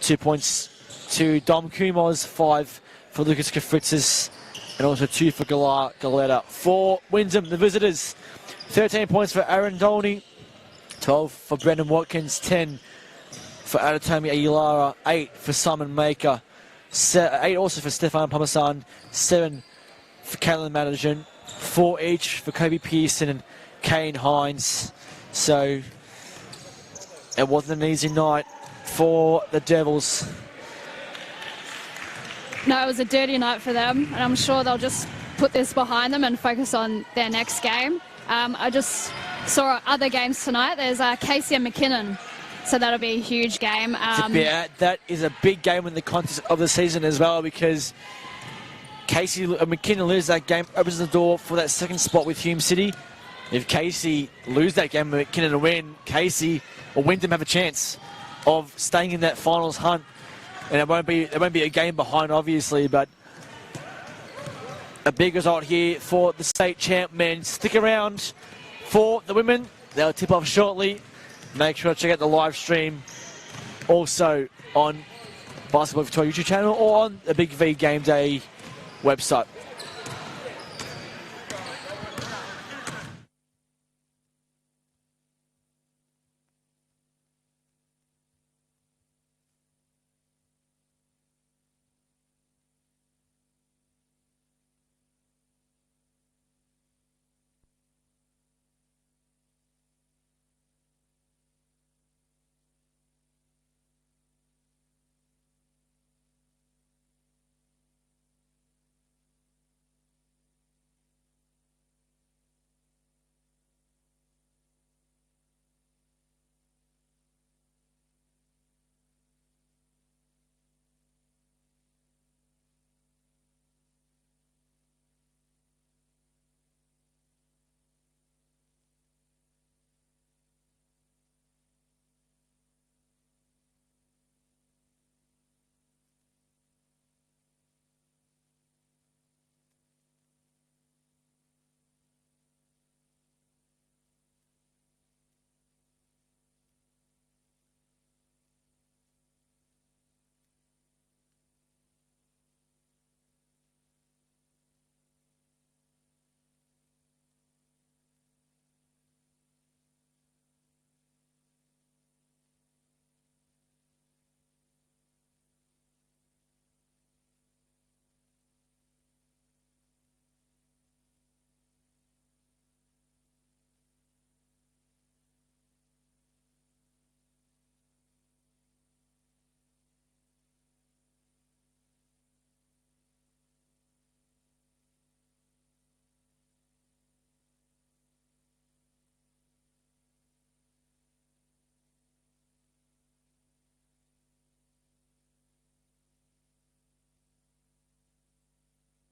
2 points to Dom Kumos, 5 for Lucas Kafritzis, and also 2 for Galetta. For Wyndham, the visitors, 13 points for Aaron Dolny, 12 for Brendan Watkins, 10 for Adetomi Aguilara, 8 for Simon Maker, 8 also for Stefan Parmesan, 7 for Caitlin Madigan, 4 each for Kobe Pearson and Kane Hines. So it wasn't an easy night for the Devils. No, it was a dirty night for them, and I'm sure they'll just put this behind them and focus on their next game. I just saw other games tonight. There's Casey and McKinnon, so that'll be a huge game. Yeah, that is a big game in the context of the season as well, because Casey and McKinnon lose that game, opens the door for that second spot with Hume City. If Casey lose that game and McKinnon to win, Casey or Wyndham have a chance of staying in that finals hunt. And it won't be a game behind, obviously, but a big result here for the state champ men. Stick around for the women. They'll tip off shortly. Make sure to check out the live stream also on Basketball Victoria YouTube channel or on the Big V Game Day website.